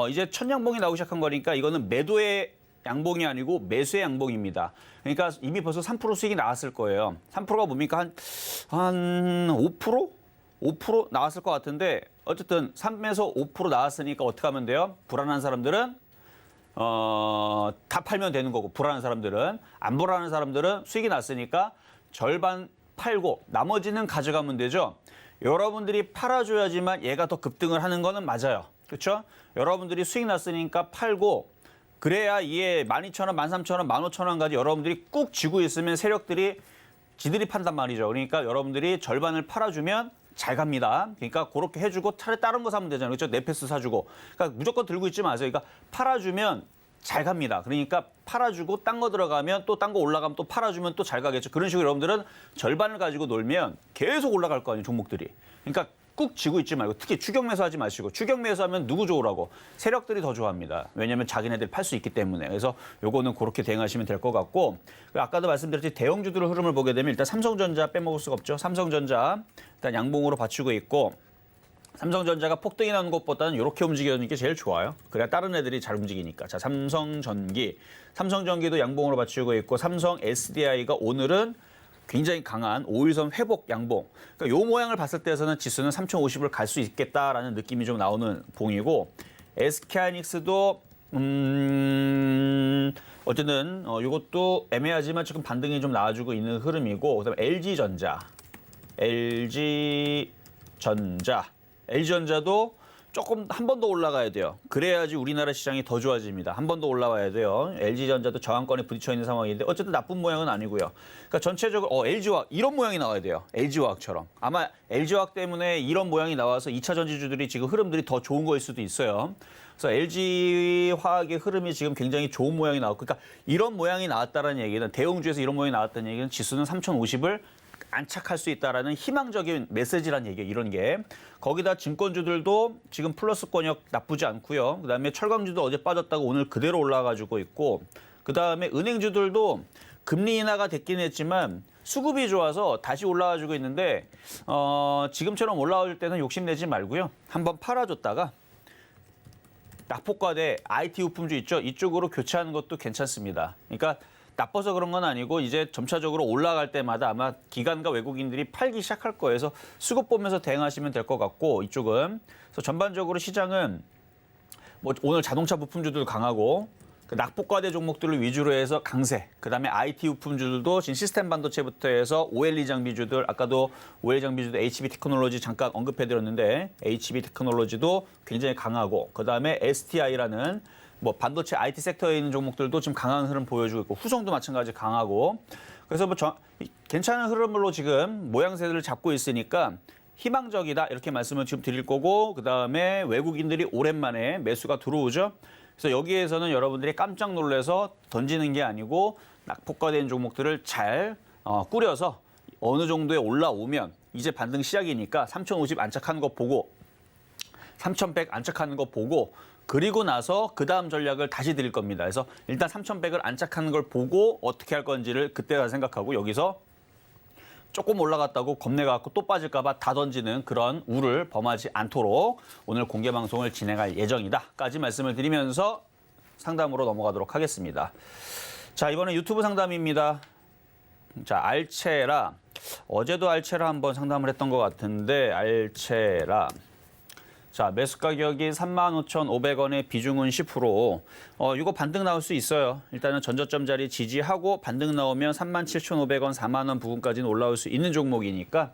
이제 첫 양봉이 나오기 시작한 거니까 이거는 매도의 양봉이 아니고 매수의 양봉입니다. 그러니까 이미 벌써 3% 수익이 나왔을 거예요. 3%가 뭡니까? 한 5%? 5% 나왔을 것 같은데 어쨌든 3에서 5% 나왔으니까 어떻게 하면 돼요? 불안한 사람들은 다 팔면 되는 거고 불안한 사람들은 안 불안한 사람들은 수익이 났으니까 절반 팔고 나머지는 가져가면 되죠. 여러분들이 팔아줘야지만 얘가 더 급등을 하는 거는 맞아요. 그렇죠? 여러분들이 수익 났으니까 팔고 그래야 이게 12,000원, 13,000원, 15,000원까지 여러분들이 꾹 쥐고 있으면 세력들이 지들이 판단 말이죠. 그러니까 여러분들이 절반을 팔아주면 잘 갑니다. 그러니까 그렇게 해주고 차라리 다른 거 사면 되잖아요. 그렇죠? 네페스 사주고. 그러니까 무조건 들고 있지 마세요. 그러니까 팔아주면 잘 갑니다. 그러니까 팔아주고 딴 거 들어가면 또 딴 거 올라가면 또 팔아주면 또 잘 가겠죠. 그런 식으로 여러분들은 절반을 가지고 놀면 계속 올라갈 거 아니에요. 종목들이. 그러니까 꾹 쥐고 있지 말고 특히 추격 매수하지 마시고 추격 매수하면 누구 좋으라고 세력들이 더 좋아합니다. 왜냐하면 자기네들이 팔 수 있기 때문에. 그래서 요거는 그렇게 대응하시면 될 것 같고 아까도 말씀드렸듯이 대형주들의 흐름을 보게 되면 일단 삼성전자 빼먹을 수가 없죠. 삼성전자 일단 양봉으로 받치고 있고 삼성전자가 폭등이 나는 것보다는 이렇게 움직이는 게 제일 좋아요. 그래야 다른 애들이 잘 움직이니까. 자, 삼성전기도 양봉으로 받치고 있고 삼성 SDI가 오늘은 굉장히 강한 5일선 회복 양봉. 그러니까 요 모양을 봤을 때에서는 지수는 3,050을 갈 수 있겠다라는 느낌이 좀 나오는 봉이고 SK하이닉스도 어쨌든 이것도 애매하지만 지금 반등이 좀 나와주고 있는 흐름이고 그다음에 LG전자도 조금 한 번 더 올라가야 돼요. 그래야지 우리나라 시장이 더 좋아집니다. 한 번 더 올라와야 돼요. LG전자도 저항권에 부딪혀 있는 상황인데 어쨌든 나쁜 모양은 아니고요. 그러니까 전체적으로 LG화학 이런 모양이 나와야 돼요. LG화학처럼. 아마 LG화학 때문에 이런 모양이 나와서 2차 전지주들이 지금 흐름들이 더 좋은 거일 수도 있어요. 그래서 LG화학의 흐름이 지금 굉장히 좋은 모양이 나왔고 그러니까 이런 모양이 나왔다는 얘기는 대형주에서 이런 모양이 나왔다는 얘기는 지수는 3,050을 안착할 수 있다라는 희망적인 메시지란 얘기예요. 이런 게. 거기다 증권주들도 지금 플러스권역 나쁘지 않고요. 그다음에 철강주도 어제 빠졌다가 오늘 그대로 올라가지고 있고 그다음에 은행주들도 금리 인하가 됐긴 했지만 수급이 좋아서 다시 올라가지고 있는데 지금처럼 올라올 때는 욕심내지 말고요. 한번 팔아줬다가 낙폭과대 IT 부품주 있죠. 이쪽으로 교체하는 것도 괜찮습니다. 그러니까 나빠서 그런 건 아니고 이제 점차적으로 올라갈 때마다 아마 기관과 외국인들이 팔기 시작할 거예요. 그래서 수급 보면서 대응하시면 될 것 같고 이쪽은. 그래서 전반적으로 시장은 뭐 오늘 자동차 부품주들 강하고 낙폭과대 종목들을 위주로 해서 강세. 그다음에 IT 부품주들도 지금 시스템 반도체부터 해서 OLED 장비주들 아까도 OLED 장비주도 HB 테크놀로지 잠깐 언급해드렸는데 HB 테크놀로지도 굉장히 강하고 그다음에 STI라는 뭐 반도체 IT 섹터에 있는 종목들도 지금 강한 흐름 보여주고 있고 후성도 마찬가지 강하고 그래서 뭐 괜찮은 흐름으로 지금 모양새들을 잡고 있으니까 희망적이다 이렇게 말씀을 지금 드릴 거고 그다음에 외국인들이 오랜만에 매수가 들어오죠. 그래서 여기에서는 여러분들이 깜짝 놀라서 던지는 게 아니고 낙폭과대인 종목들을 잘 꾸려서 어느 정도에 올라오면 이제 반등 시작이니까 3,050 안착하는 거 보고 3,100 안착하는 거 보고 그리고 나서 그 다음 전략을 다시 드릴 겁니다. 그래서 일단 3,100을 안착하는 걸 보고 어떻게 할 건지를 그때가 생각하고 여기서 조금 올라갔다고 겁내갖고 또 빠질까 봐 다 던지는 그런 우를 범하지 않도록 오늘 공개 방송을 진행할 예정이다까지 말씀을 드리면서 상담으로 넘어가도록 하겠습니다. 자, 이번에 유튜브 상담입니다. 자, 알체라. 어제도 알체라 한번 상담을 했던 것 같은데 알체라. 자, 매수 가격이 35,500원에 비중은 10%. 이거 반등 나올 수 있어요. 일단은 전저점 자리 지지하고 반등 나오면 37,500원, 4만 원 부근까지는 올라올 수 있는 종목이니까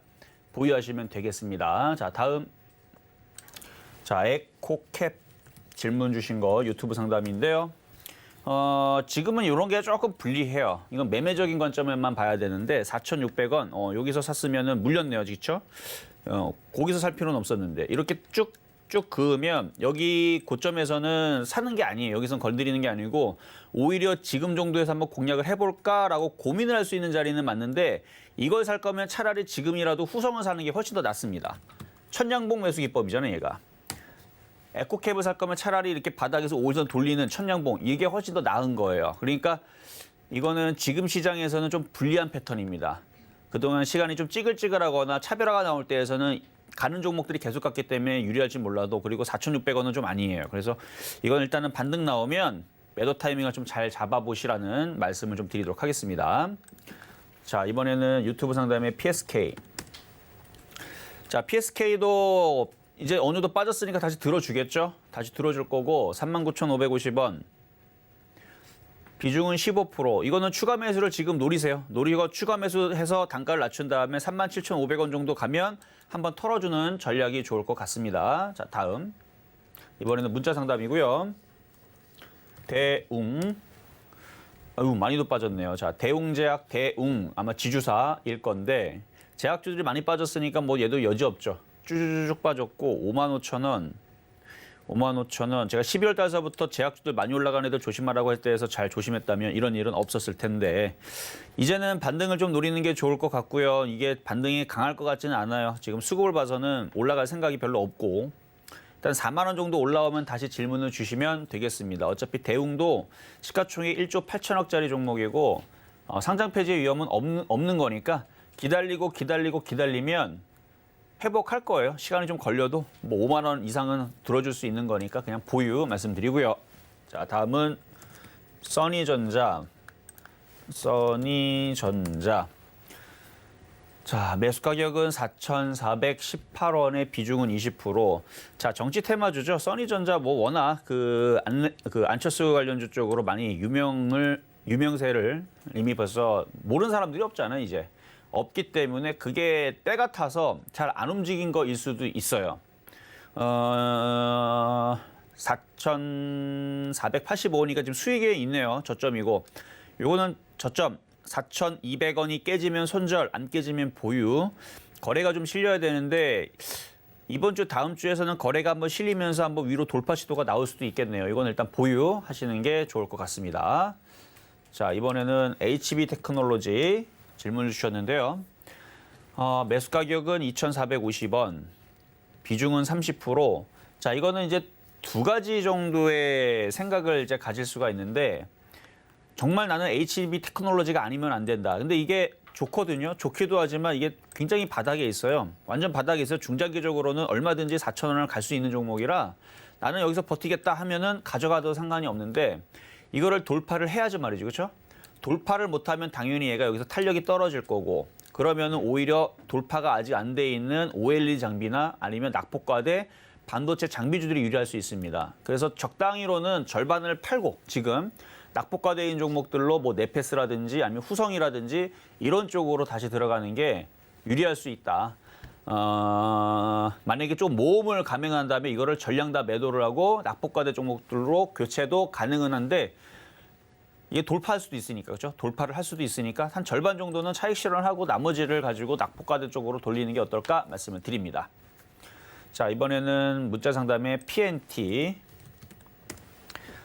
보유하시면 되겠습니다. 자, 다음. 자, 에코캡 질문 주신 거 유튜브 상담인데요. 지금은 이런 게 조금 불리해요. 이건 매매적인 관점에만 봐야 되는데 4,600원 여기서 샀으면은 물렸네요, 그렇죠? 거기서 살 필요는 없었는데 이렇게 쭉 그으면 여기 고점에서는 사는 게 아니에요. 여기선 건드리는 게 아니고 오히려 지금 정도에서 한번 공략을 해볼까라고 고민을 할 수 있는 자리는 맞는데 이걸 살 거면 차라리 지금이라도 후성을 사는 게 훨씬 더 낫습니다. 천냥봉 매수 기법이잖아요, 얘가. 에코캡을 살 거면 차라리 이렇게 바닥에서 5선 돌리는 천냥봉 이게 훨씬 더 나은 거예요. 그러니까 이거는 지금 시장에서는 좀 불리한 패턴입니다. 그동안 시간이 좀 찌글찌글하거나 차별화가 나올 때에서는 가는 종목들이 계속 갔기 때문에 유리할지 몰라도 그리고 4,600원은 좀 아니에요. 그래서 이건 일단은 반등 나오면 매도 타이밍을 좀 잘 잡아보시라는 말씀을 좀 드리도록 하겠습니다. 자, 이번에는 유튜브 상담의 PSK. 자, PSK도 이제 어느 정도 빠졌으니까 다시 들어주겠죠? 다시 들어줄 거고 39,550원. 비중은 15%. 이거는 추가 매수를 지금 노리세요. 노리고 추가 매수해서 단가를 낮춘 다음에 37,500원 정도 가면 한번 털어주는 전략이 좋을 것 같습니다. 자, 다음. 이번에는 문자 상담이고요. 대웅. 아유, 많이도 빠졌네요. 자, 대웅제약, 대웅. 아마 지주사일 건데 제약주들이 많이 빠졌으니까 뭐 얘도 여지 없죠. 쭈쭈쭈 빠졌고 55,000원. 55,000원. 제가 12월 달서부터 제약주들 많이 올라간 애들 조심하라고 할 때에서 잘 조심했다면 이런 일은 없었을 텐데 이제는 반등을 좀 노리는 게 좋을 것 같고요. 이게 반등이 강할 것 같지는 않아요. 지금 수급을 봐서는 올라갈 생각이 별로 없고 일단 4만 원 정도 올라오면 다시 질문을 주시면 되겠습니다. 어차피 대웅도 시가총액 1조 8천억짜리 종목이고 상장 폐지의 위험은 없는 거니까 기다리면 회복할 거예요. 시간이 좀 걸려도 뭐 5만 원 이상은 들어줄 수 있는 거니까 그냥 보유 말씀드리고요. 자, 다음은 써니전자. 자, 매수 가격은 4,418원에 비중은 20%. 자, 정치 테마주죠. 써니전자 뭐 워낙 그 안철수 관련주 쪽으로 많이 유명세를 이미 벌써 모르는 사람들이 없잖아요, 이제. 없기 때문에 그게 때가 타서 잘 안 움직인 거일 수도 있어요. 4,485원이니까 지금 수익에 있네요. 저점이고. 요거는 저점 4,200원이 깨지면 손절, 안 깨지면 보유. 거래가 좀 실려야 되는데 이번 주 다음 주에서는 거래가 한번 실리면서 한번 위로 돌파 시도가 나올 수도 있겠네요. 이건 일단 보유하시는 게 좋을 것 같습니다. 자, 이번에는 HB 테크놀로지 질문을 주셨는데요. 매수 가격은 2,450원, 비중은 30%. 자, 이거는 이제 두 가지 정도의 생각을 이제 가질 수가 있는데 정말 나는 HB 테크놀로지가 아니면 안 된다. 근데 이게 좋거든요. 좋기도 하지만 이게 굉장히 바닥에 있어요. 완전 바닥에 있어요. 중장기적으로는 얼마든지 4,000원을 갈 수 있는 종목이라 나는 여기서 버티겠다 하면은 가져가도 상관이 없는데 이거를 돌파를 해야지 말이죠. 그렇죠? 돌파를 못하면 당연히 얘가 여기서 탄력이 떨어질 거고 그러면은 오히려 돌파가 아직 안 돼 있는 OLED 장비나 아니면 낙폭과대 반도체 장비주들이 유리할 수 있습니다. 그래서 적당히로는 절반을 팔고 지금 낙폭과대인 종목들로 뭐 네페스라든지 아니면 후성이라든지 이런 쪽으로 다시 들어가는 게 유리할 수 있다. 만약에 좀 모험을 감행한다면 이거를 전량 다 매도를 하고 낙폭과대 종목들로 교체도 가능은 한데 이게 돌파할 수도 있으니까, 그렇죠? 돌파를 할 수도 있으니까 한 절반 정도는 차익 실현하고 나머지를 가지고 낙폭과대 쪽으로 돌리는 게 어떨까 말씀을 드립니다. 자, 이번에는 문자 상담의 PNT.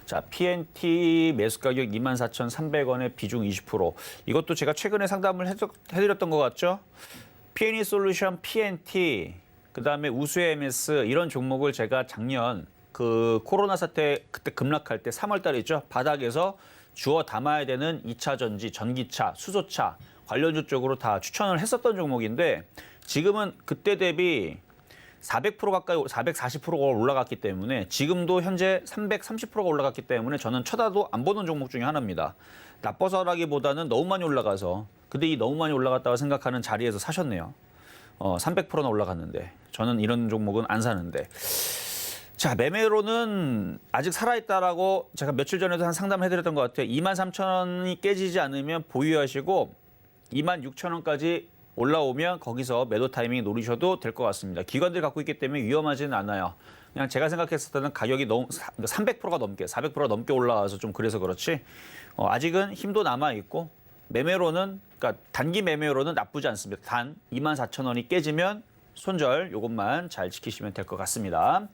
자, PNT 매수 가격 24,300원에 비중 20%. 이것도 제가 최근에 상담을 해드렸던 것 같죠? PNE 솔루션, PNT, 그다음에 우수의 MS 이런 종목을 제가 작년 그 코로나 사태 그때 급락할 때 3월 달이죠. 바닥에서 주워 담아야 되는 2차 전지, 전기차, 수소차 관련주 쪽으로 다 추천을 했었던 종목인데 지금은 그때 대비 400% 가까이 440%가 올라갔기 때문에 지금도 현재 330%가 올라갔기 때문에 저는 쳐다도 안 보는 종목 중에 하나입니다. 나빠서라기보다는 너무 많이 올라가서 근데 이 너무 많이 올라갔다고 생각하는 자리에서 사셨네요. 300%나 올라갔는데 저는 이런 종목은 안 사는데. 자, 매매로는 아직 살아있다라고 제가 며칠 전에도 한 상담을 해드렸던 것 같아요. 23,000원이 깨지지 않으면 보유하시고 26,000원까지 올라오면 거기서 매도 타이밍 노리셔도 될 것 같습니다. 기관들이 갖고 있기 때문에 위험하지는 않아요. 그냥 제가 생각했을 때는 가격이 너무 300%가 넘게, 400%가 넘게 올라와서 좀 그래서 그렇지 아직은 힘도 남아있고 매매로는, 그러니까 단기 매매로는 나쁘지 않습니다. 단 24,000원이 깨지면 손절 요것만 잘 지키시면 될 것 같습니다.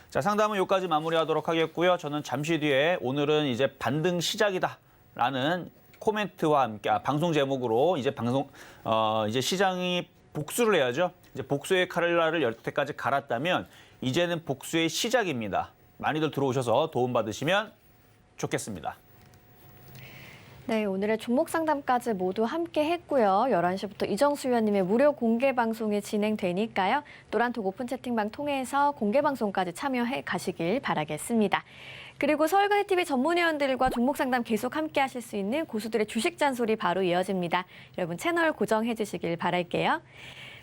자, 상담은 여기까지 마무리하도록 하겠고요. 저는 잠시 뒤에 오늘은 이제 반등 시작이다라는 코멘트와 함께 방송 제목으로 이제 이제 시장이 복수를 해야죠. 이제 복수의 칼날을 여태까지 갈았다면 이제는 복수의 시작입니다. 많이들 들어오셔서 도움 받으시면 좋겠습니다. 네, 오늘의 종목 상담까지 모두 함께 했고요. 11시부터 이정수 위원님의 무료 공개 방송이 진행되니까요. 노란톡 오픈 채팅방 통해서 공개 방송까지 참여해 가시길 바라겠습니다. 그리고 서울금융TV 전문위원들과 종목 상담 계속 함께 하실 수 있는 고수들의 주식 잔소리 바로 이어집니다. 여러분 채널 고정해 주시길 바랄게요.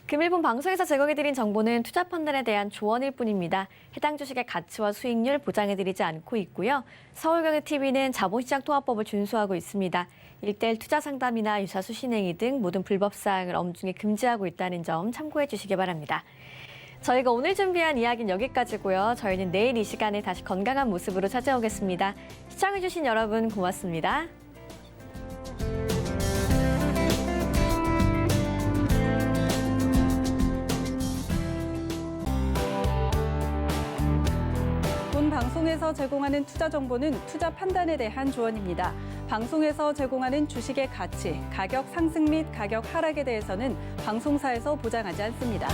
금일본 방송에서 제공해드린 정보는 투자 판단에 대한 조언일 뿐입니다. 해당 주식의 가치와 수익률 보장해드리지 않고 있고요. 서울경제TV는 자본시장 통합법을 준수하고 있습니다. 1:1 투자 상담이나 유사수 신행위 등 모든 불법 사항을 엄중히 금지하고 있다는 점 참고해 주시기 바랍니다. 저희가 오늘 준비한 이야기는 여기까지고요. 저희는 내일 이 시간에 다시 건강한 모습으로 찾아오겠습니다. 시청해주신 여러분 고맙습니다. 본 방송에서 제공하는 투자 정보는 투자 판단에 대한 조언입니다. 방송에서 제공하는 주식의 가치, 가격 상승 및 가격 하락에 대해서는 방송사에서 보장하지 않습니다.